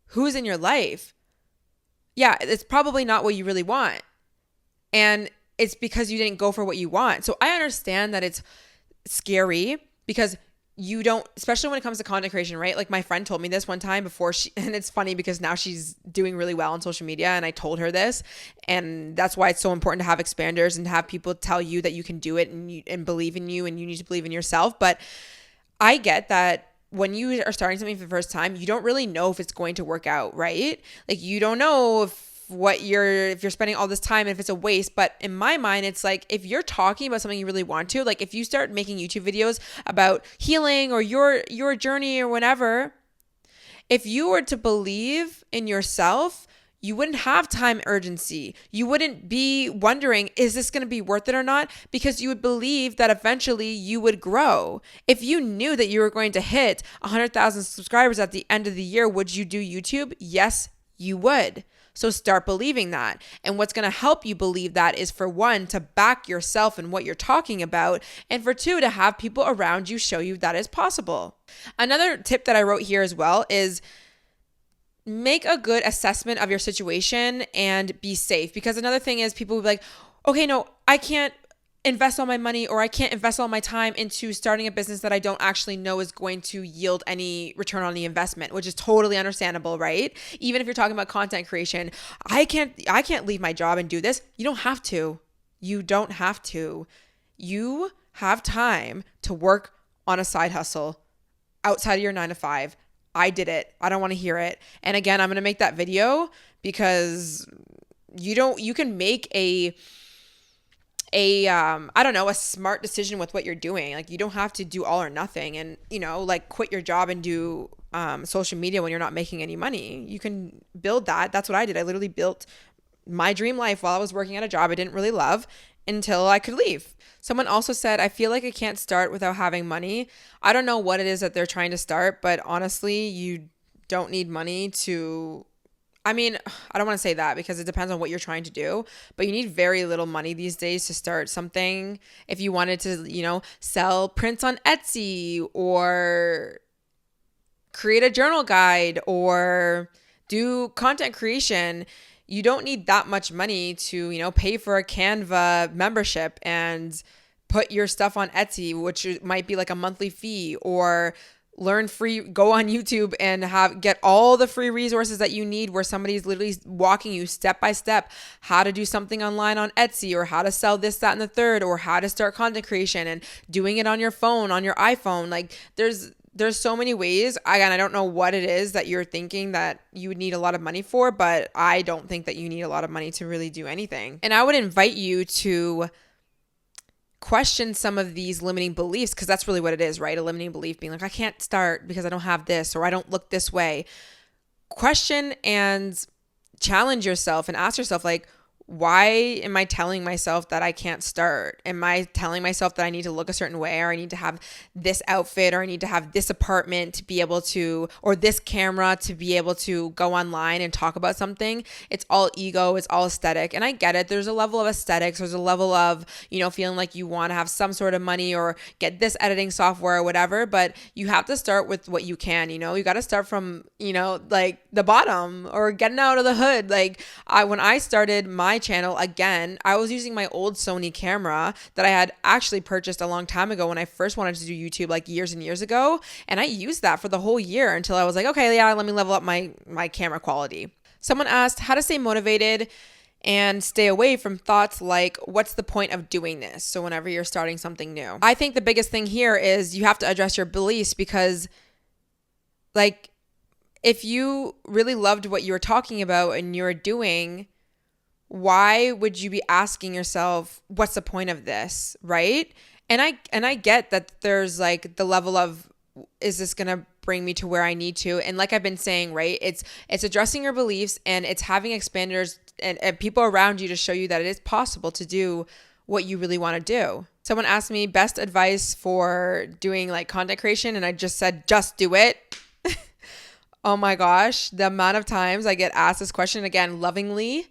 Who's in your life? Yeah, it's probably not what you really want. And it's because you didn't go for what you want. So I understand that it's scary because you don't, especially when it comes to content creation, right? Like my friend told me this one time before and it's funny because now she's doing really well on social media and I told her this, and that's why it's so important to have expanders and have people tell you that you can do it and believe in you, and you need to believe in yourself. But I get that when you are starting something for the first time, you don't really know if it's going to work out, right? Like you don't know if you're spending all this time and if it's a waste. But in my mind, it's like if you're talking about something you really want to, like if you start making YouTube videos about healing or your journey or whatever, if you were to believe in yourself, you wouldn't have time urgency. You wouldn't be wondering, is this going to be worth it or not? Because you would believe that eventually you would grow. If you knew that you were going to hit 100,000 subscribers at the end of the year, would you do YouTube? Yes, you would. So start believing that. And what's going to help you believe that is, for one, to back yourself and what you're talking about, and for two, to have people around you show you that is possible. Another tip that I wrote here as well is make a good assessment of your situation and be safe. Because another thing is, people will be like, okay, no, I can't invest all my money, or I can't invest all my time into starting a business that I don't actually know is going to yield any return on the investment, which is totally understandable, right? Even if you're talking about content creation, I can't leave my job and do this. You don't have to. You don't have to. You have time to work on a side hustle outside of your 9 to 5. I did it. I don't want to hear it. And again, I'm going to make that video because you can make a smart decision with what you're doing. Like, you don't have to do all or nothing and, like, quit your job and do social media when you're not making any money. You can build that. That's what I did. I literally built my dream life while I was working at a job I didn't really love until I could leave. Someone also said, I feel like I can't start without having money. I don't know what it is that they're trying to start, but honestly, you don't need money to... I don't want to say that because it depends on what you're trying to do, but you need very little money these days to start something. If you wanted to, sell prints on Etsy, or create a journal guide, or do content creation, you don't need that much money to, pay for a Canva membership and put your stuff on Etsy, which might be like a monthly fee, or learn free, go on YouTube and get all the free resources that you need, where somebody's literally walking you step by step how to do something online on Etsy, or how to sell this, that, and the third, or how to start content creation, and doing it on your phone, on your iPhone. Like, there's so many ways. Again, I don't know what it is that you're thinking that you would need a lot of money for, but I don't think that you need a lot of money to really do anything. And I would invite you to question some of these limiting beliefs, because that's really what it is, right? A limiting belief being like, I can't start because I don't have this, or I don't look this way. Question and challenge yourself and ask yourself, like, why am I telling myself that I can't start? Am I telling myself that I need to look a certain way, or I need to have this outfit, or I need to have this apartment to be able to, or this camera to be able to go online and talk about something? It's all ego. It's all aesthetic. And I get it. There's a level of aesthetics. There's a level of, feeling like you want to have some sort of money or get this editing software or whatever, but you have to start with what you can, you got to start from, like the bottom, or getting out of the hood. Like, when I started my channel, again, I was using my old Sony camera that I had actually purchased a long time ago when I first wanted to do YouTube, like years and years ago. And I used that for the whole year until I was like, okay, yeah, let me level up my camera quality. Someone asked how to stay motivated and stay away from thoughts like, what's the point of doing this? So whenever you're starting something new, I think the biggest thing here is you have to address your beliefs, because, like, if you really loved what you were talking about and you're doing, why would you be asking yourself, what's the point of this, right? And I get that there's like the level of, is this going to bring me to where I need to? And like I've been saying, right, it's addressing your beliefs, and it's having expanders and people around you to show you that it is possible to do what you really want to do. Someone asked me best advice for doing like content creation, and I just said, just do it. Oh my gosh, the amount of times I get asked this question, again, lovingly.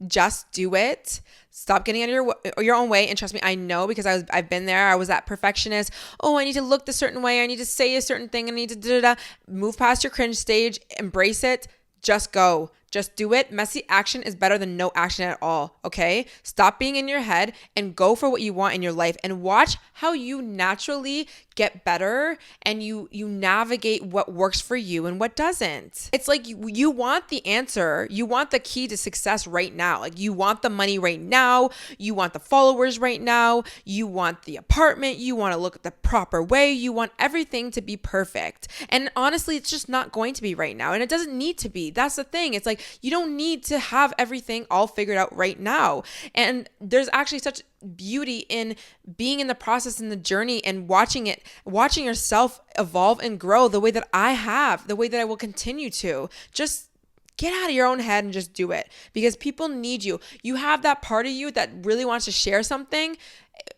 Just do it. Stop getting out of your own way. And trust me, I know, because I've been there. I was that perfectionist. Oh, I need to look the certain way. I need to say a certain thing. I need to da-da-da. Move past your cringe stage. Embrace it. Just go. Just do it. Messy action is better than no action at all, okay? Stop being in your head and go for what you want in your life, and watch how you naturally get better and you navigate what works for you and what doesn't. It's like you want the answer. You want the key to success right now. Like, you want the money right now. You want the followers right now. You want the apartment. You want to look the proper way. You want everything to be perfect. And honestly, it's just not going to be right now. And it doesn't need to be. That's the thing. It's like, you don't need to have everything all figured out right now. And there's actually such beauty in being in the process, in the journey, and watching yourself evolve and grow the way that I have, the way that I will continue to. Just get out of your own head and just do it, because people need you. You have that part of you that really wants to share something.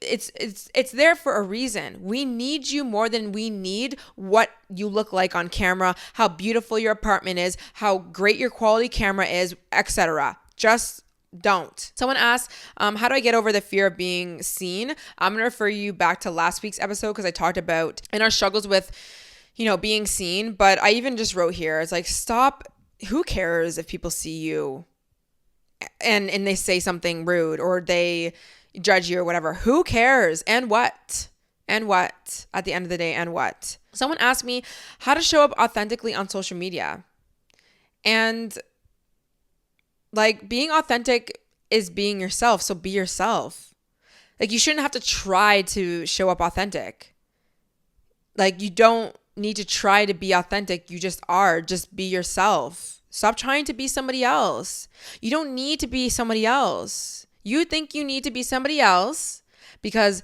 It's there for a reason. We need you more than we need what you look like on camera, how beautiful your apartment is, how great your quality camera is, etc. Just don't. Someone asked, how do I get over the fear of being seen? I'm going to refer you back to last week's episode because I talked about in our struggles with, being seen. But I even just wrote here, it's like, stop. Who cares if people see you and they say something rude or they judge you or whatever? Who cares? And what? And what? At the end of the day, and what? Someone asked me how to show up authentically on social media. And like, being authentic is being yourself. So be yourself. Like, you shouldn't have to try to show up authentic. Like, you don't need to try to be authentic. You just are. Just be yourself. Stop trying to be somebody else. You don't need to be somebody else. You think you need to be somebody else because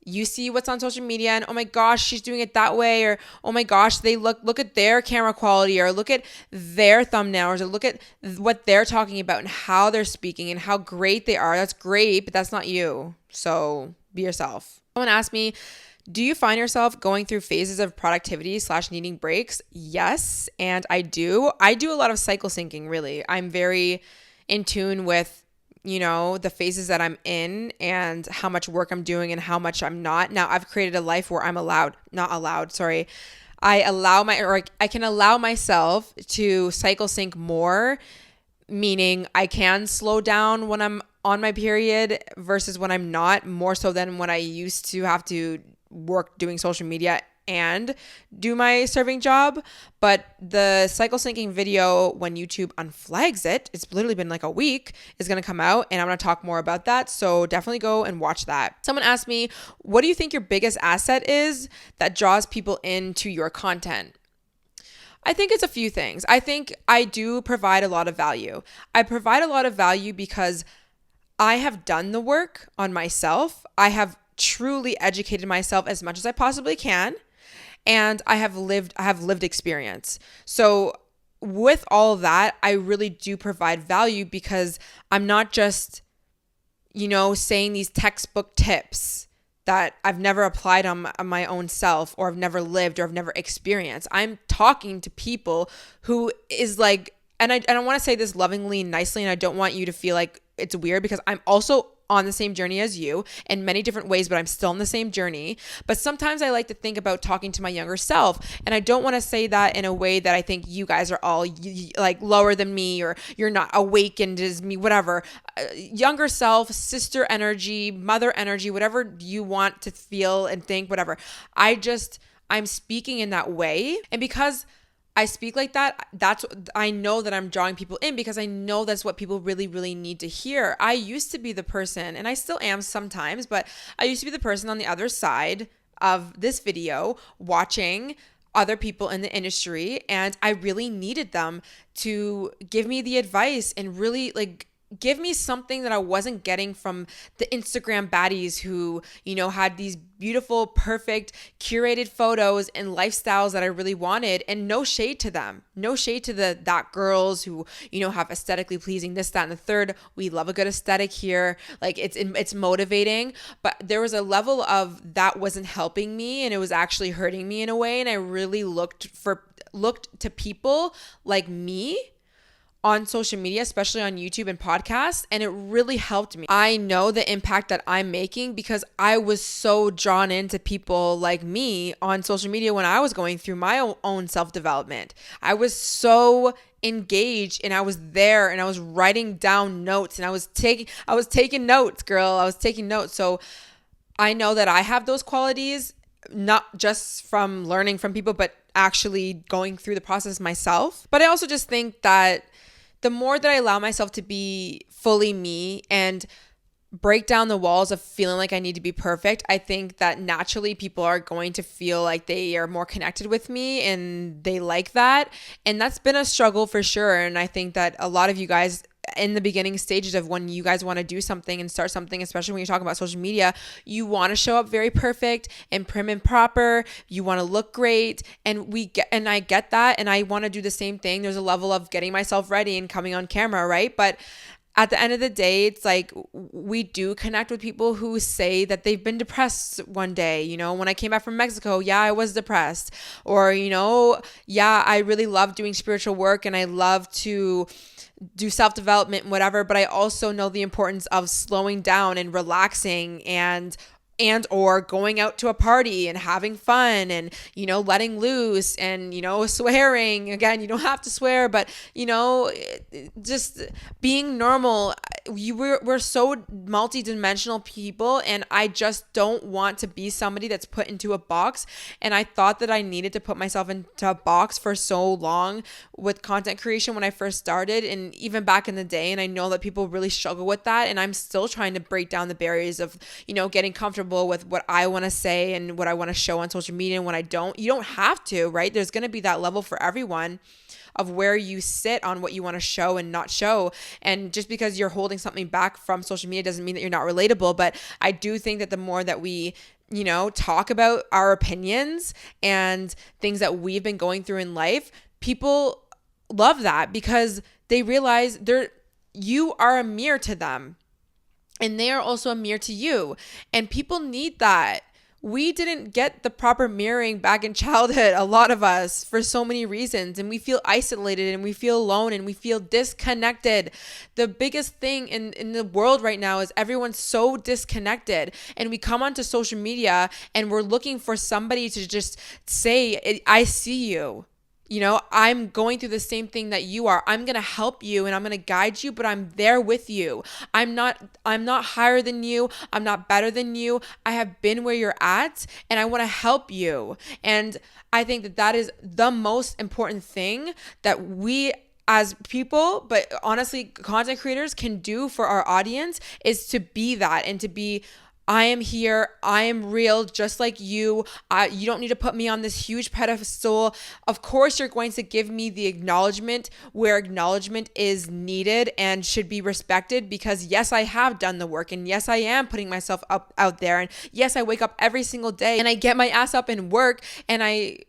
you see what's on social media and, oh my gosh, she's doing it that way, or oh my gosh, they look at their camera quality, or look at their thumbnails, or look at what they're talking about and how they're speaking and how great they are. That's great, but that's not you. So be yourself. Someone asked me, do you find yourself going through phases of productivity / needing breaks? Yes, and I do. I do a lot of cycle syncing, really. I'm very in tune with the phases that I'm in and how much work I'm doing and how much I'm not. Now, I've created a life where I can allow myself to cycle sync more, meaning I can slow down when I'm on my period versus when I'm not, more so than when I used to have to work doing social media and do my serving job. But the cycle syncing video, when YouTube unflags it, it's literally been like a week, is going to come out, and I'm going to talk more about that. So definitely go and watch that. Someone asked me, what do you think your biggest asset is that draws people into your content? I think it's a few things. I think I do provide a lot of value. I provide a lot of value because I have done the work on myself. I have truly educated myself as much as I possibly can. And I have lived experience. So with all that, I really do provide value because I'm not just, saying these textbook tips that I've never applied on my own self, or I've never lived, or I've never experienced. I'm talking to people who is like, and I want to say this lovingly and nicely, and I don't want you to feel like it's weird, because I'm also on the same journey as you in many different ways, but I'm still on the same journey. But sometimes I like to think about talking to my younger self, and I don't want to say that in a way that I think you guys are all like lower than me, or you're not awakened as me, whatever. Younger self, sister energy, mother energy, whatever you want to feel and think, whatever. I'm speaking in that way. And because I speak like that, I know that I'm drawing people in, because I know that's what people really, really need to hear. I used to be the person, and I still am sometimes, but I used to be the person on the other side of this video watching other people in the industry, and I really needed them to give me the advice and really give me something that I wasn't getting from the Instagram baddies who, had these beautiful, perfect, curated photos and lifestyles that I really wanted. And no shade to them. No shade to that girls who, have aesthetically pleasing this, that, and the third. We love a good aesthetic here. Like, it's motivating. But there was a level of that wasn't helping me, and it was actually hurting me in a way. And I really looked to people like me on social media, especially on YouTube and podcasts, and it really helped me. I know the impact that I'm making because I was so drawn into people like me on social media when I was going through my own self-development. I was so engaged, and I was there, and I was writing down notes, and I was taking notes, girl. I was taking notes. So I know that I have those qualities, not just from learning from people, but actually going through the process myself. But I also just think that the more that I allow myself to be fully me and break down the walls of feeling like I need to be perfect, I think that naturally people are going to feel like they are more connected with me and they like that. And that's been a struggle for sure. And I think that a lot of you guys in the beginning stages of when you guys want to do something and start something, especially when you're talking about social media, you want to show up very perfect and prim and proper. You want to look great. And I get that. And I want to do the same thing. There's a level of getting myself ready and coming on camera, right? But at the end of the day, it's like we do connect with people who say that they've been depressed one day. You know, when I came back from Mexico, yeah, I was depressed. Or, you know, yeah, I really love doing spiritual work and I love to do self-development and whatever, but I also know the importance of slowing down and relaxing and or going out to a party and having fun and, you know, letting loose and, you know, swearing. Again, you don't have to swear, but, you know, just being normal. We're so multidimensional people, and I just don't want to be somebody that's put into a box. And I thought that I needed to put myself into a box for so long with content creation when I first started, and even back in the day. And I know that people really struggle with that, and I'm still trying to break down the barriers of, you know, getting comfortable with what I want to say and what I want to show on social media and what I don't. You don't have to, right? There's going to be that level for everyone of where you sit on what you want to show and not show. And just because you're holding something back from social media doesn't mean that you're not relatable. But I do think that the more that we, you know, talk about our opinions and things that we've been going through in life, people love that because they realize you are a mirror to them and they are also a mirror to you. And people need that. We didn't get the proper mirroring back in childhood, a lot of us, for so many reasons. And we feel isolated and we feel alone and we feel disconnected. The biggest thing in the world right now is everyone's so disconnected. And we come onto social media and we're looking for somebody to just say, I see you. You know, I'm going through the same thing that you are. I'm going to help you and I'm going to guide you, but I'm there with you. I'm not higher than you. I'm not better than you. I have been where you're at and I want to help you. And I think that is the most important thing that we as people, but honestly, content creators can do for our audience is to be that and to be, I am here. I am real, just like you. You don't need to put me on this huge pedestal. Of course, you're going to give me the acknowledgement where acknowledgement is needed and should be respected because yes, I have done the work and yes, I am putting myself out there. And yes, I wake up every single day and I get my ass up and work and I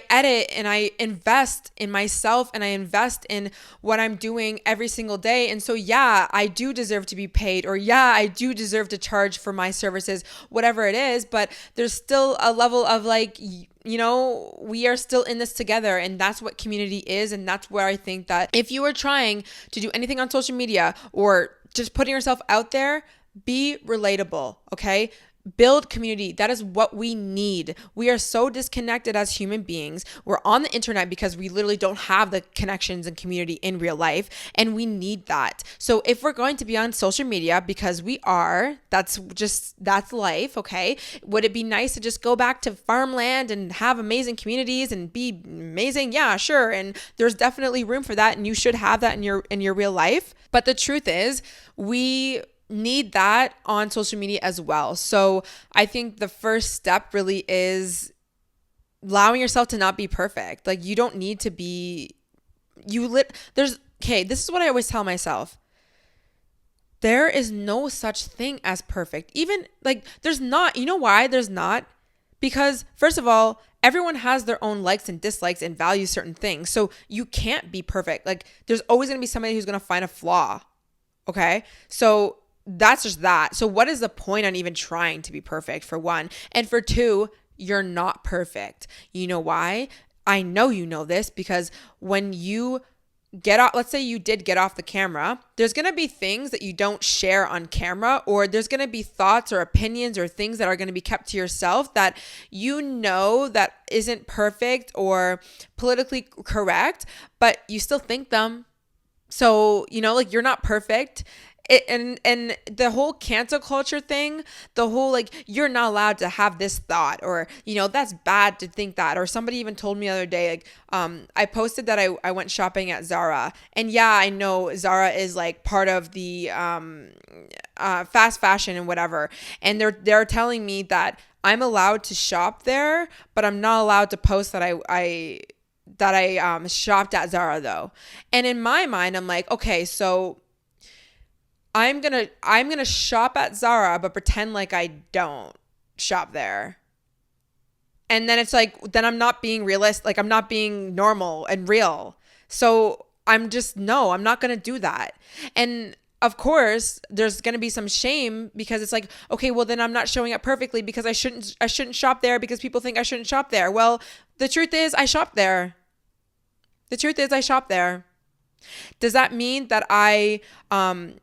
edit and I invest in myself and I invest in what I'm doing every single day. And so, yeah, I do deserve to be paid or yeah, I do deserve to charge for my services, whatever it is. But there's still a level of like, you know, we are still in this together and that's what community is. And that's where I think that if you are trying to do anything on social media or just putting yourself out there, be relatable, okay? Build community. That is what we need. We are so disconnected as human beings. We're on the internet because we literally don't have the connections and community in real life, and we need that. So if we're going to be on social media, because we are, that's life, okay? Would it be nice to just go back to farmland and have amazing communities and be amazing? Yeah, sure. And there's definitely room for that, and you should have that in your real life. But the truth is, we need that on social media as well. So I think the first step really is allowing yourself to not be perfect. Like you don't need to be, this is what I always tell myself. There is no such thing as perfect. Even like there's not, you know why there's not? Because first of all, everyone has their own likes and dislikes and values certain things. So you can't be perfect. Like there's always going to be somebody who's going to find a flaw. Okay. So that's just that. So what is the point on even trying to be perfect, for one? And for two, you're not perfect. You know why? I know you know this because when you get off, let's say you did get off the camera, there's going to be things that you don't share on camera, or there's going to be thoughts or opinions or things that are going to be kept to yourself that you know that isn't perfect or politically correct, but you still think them. So, you know, like you're not perfect. And the whole cancel culture thing, the whole like you're not allowed to have this thought, or you know that's bad to think that, or somebody even told me the other day, like I posted that I went shopping at Zara, and yeah, I know Zara is like part of the fast fashion and whatever, and they're telling me that I'm allowed to shop there, but I'm not allowed to post that I shopped at Zara though. And in my mind, I'm like, okay, so I'm gonna shop at Zara, but pretend like I don't shop there. And then it's like, then I'm not being realistic, like I'm not being normal and real. So I'm not going to do that. And of course, there's going to be some shame because it's like, okay, well then I'm not showing up perfectly because I shouldn't shop there because people think I shouldn't shop there. Well, the truth is I shop there. The truth is I shop there. Does that mean that I am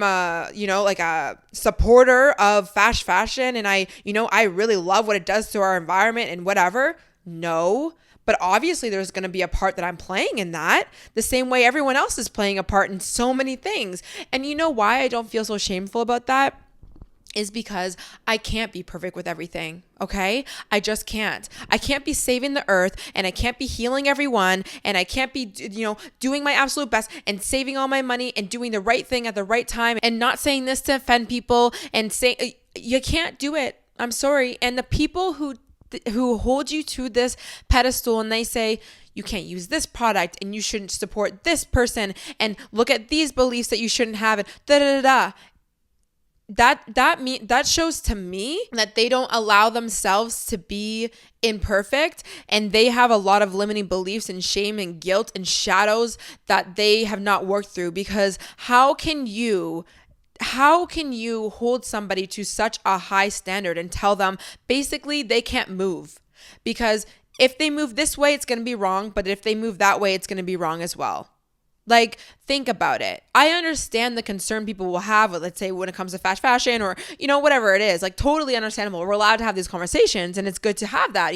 a supporter of fast fashion and I really love what it does to our environment and whatever? No. But obviously there's going to be a part that I'm playing in that, the same way everyone else is playing a part in so many things. And you know why I don't feel so shameful about that? Is because I can't be perfect with everything, okay? I just can't. I can't be saving the earth and I can't be healing everyone and I can't be, doing my absolute best and saving all my money and doing the right thing at the right time and not saying this to offend people and say, you can't do it. I'm sorry. And the people who hold you to this pedestal and they say, you can't use this product and you shouldn't support this person and look at these beliefs that you shouldn't have and da-da-da-da. That shows to me that they don't allow themselves to be imperfect and they have a lot of limiting beliefs and shame and guilt and shadows that they have not worked through. Because how can you hold somebody to such a high standard and tell them basically they can't move? Because if they move this way, it's going to be wrong, but if they move that way, it's going to be wrong as well. Like, think about it. I understand the concern people will have, let's say, when it comes to fast fashion or, whatever it is, like totally understandable. We're allowed to have these conversations and it's good to have that,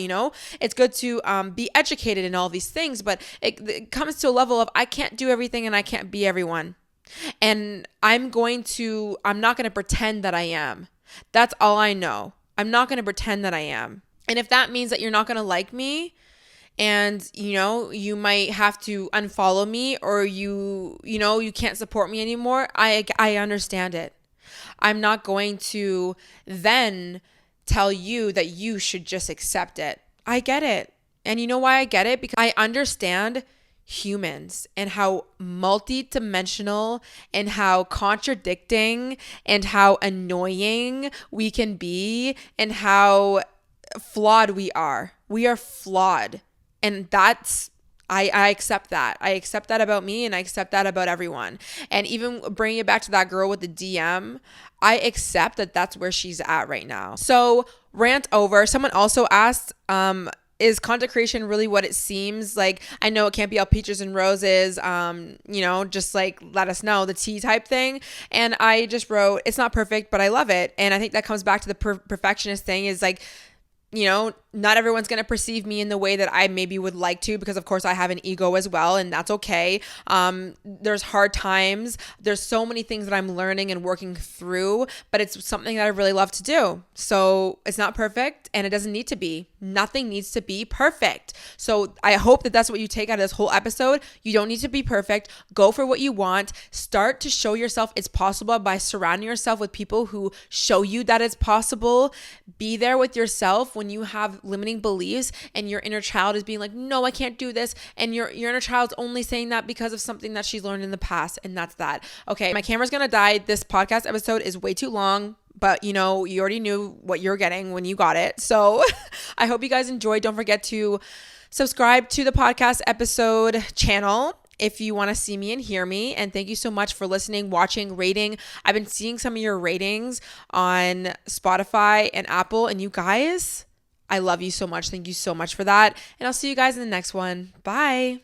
it's good to be educated in all these things, but it comes to a level of I can't do everything and I can't be everyone. And I'm not going to pretend that I am. That's all I know. I'm not going to pretend that I am. And if that means that you're not going to like me, and you might have to unfollow me or you can't support me anymore, I understand it. I'm not going to then tell you that you should just accept it. I get it. And you know why I get it? Because I understand humans and how multidimensional and how contradicting and how annoying we can be and how flawed we are. We are flawed. And I accept that. I accept that about me and I accept that about everyone. And even bringing it back to that girl with the DM, I accept that that's where she's at right now. So rant over. Someone also asked, is content creation really what it seems? Like, I know it can't be all peaches and roses, just like let us know, the tea type thing. And I just wrote, it's not perfect, but I love it. And I think that comes back to the perfectionist thing is like, not everyone's going to perceive me in the way that I maybe would like to, because of course I have an ego as well, and that's okay. There's hard times. There's so many things that I'm learning and working through, but it's something that I really love to do. So it's not perfect and it doesn't need to be. Nothing needs to be perfect. So I hope that that's what you take out of this whole episode. You don't need to be perfect. Go for what you want. Start to show yourself it's possible by surrounding yourself with people who show you that it's possible. Be there with yourself when you have limiting beliefs and your inner child is being like, no, I can't do this. And your inner child's only saying that because of something that she's learned in the past. And that's that. Okay, my camera's going to die. This podcast episode is way too long. But you already knew what you're getting when you got it. So I hope you guys enjoyed. Don't forget to subscribe to the podcast episode channel if you want to see me and hear me. And thank you so much for listening, watching, rating. I've been seeing some of your ratings on Spotify and Apple. And you guys, I love you so much. Thank you so much for that. And I'll see you guys in the next one. Bye.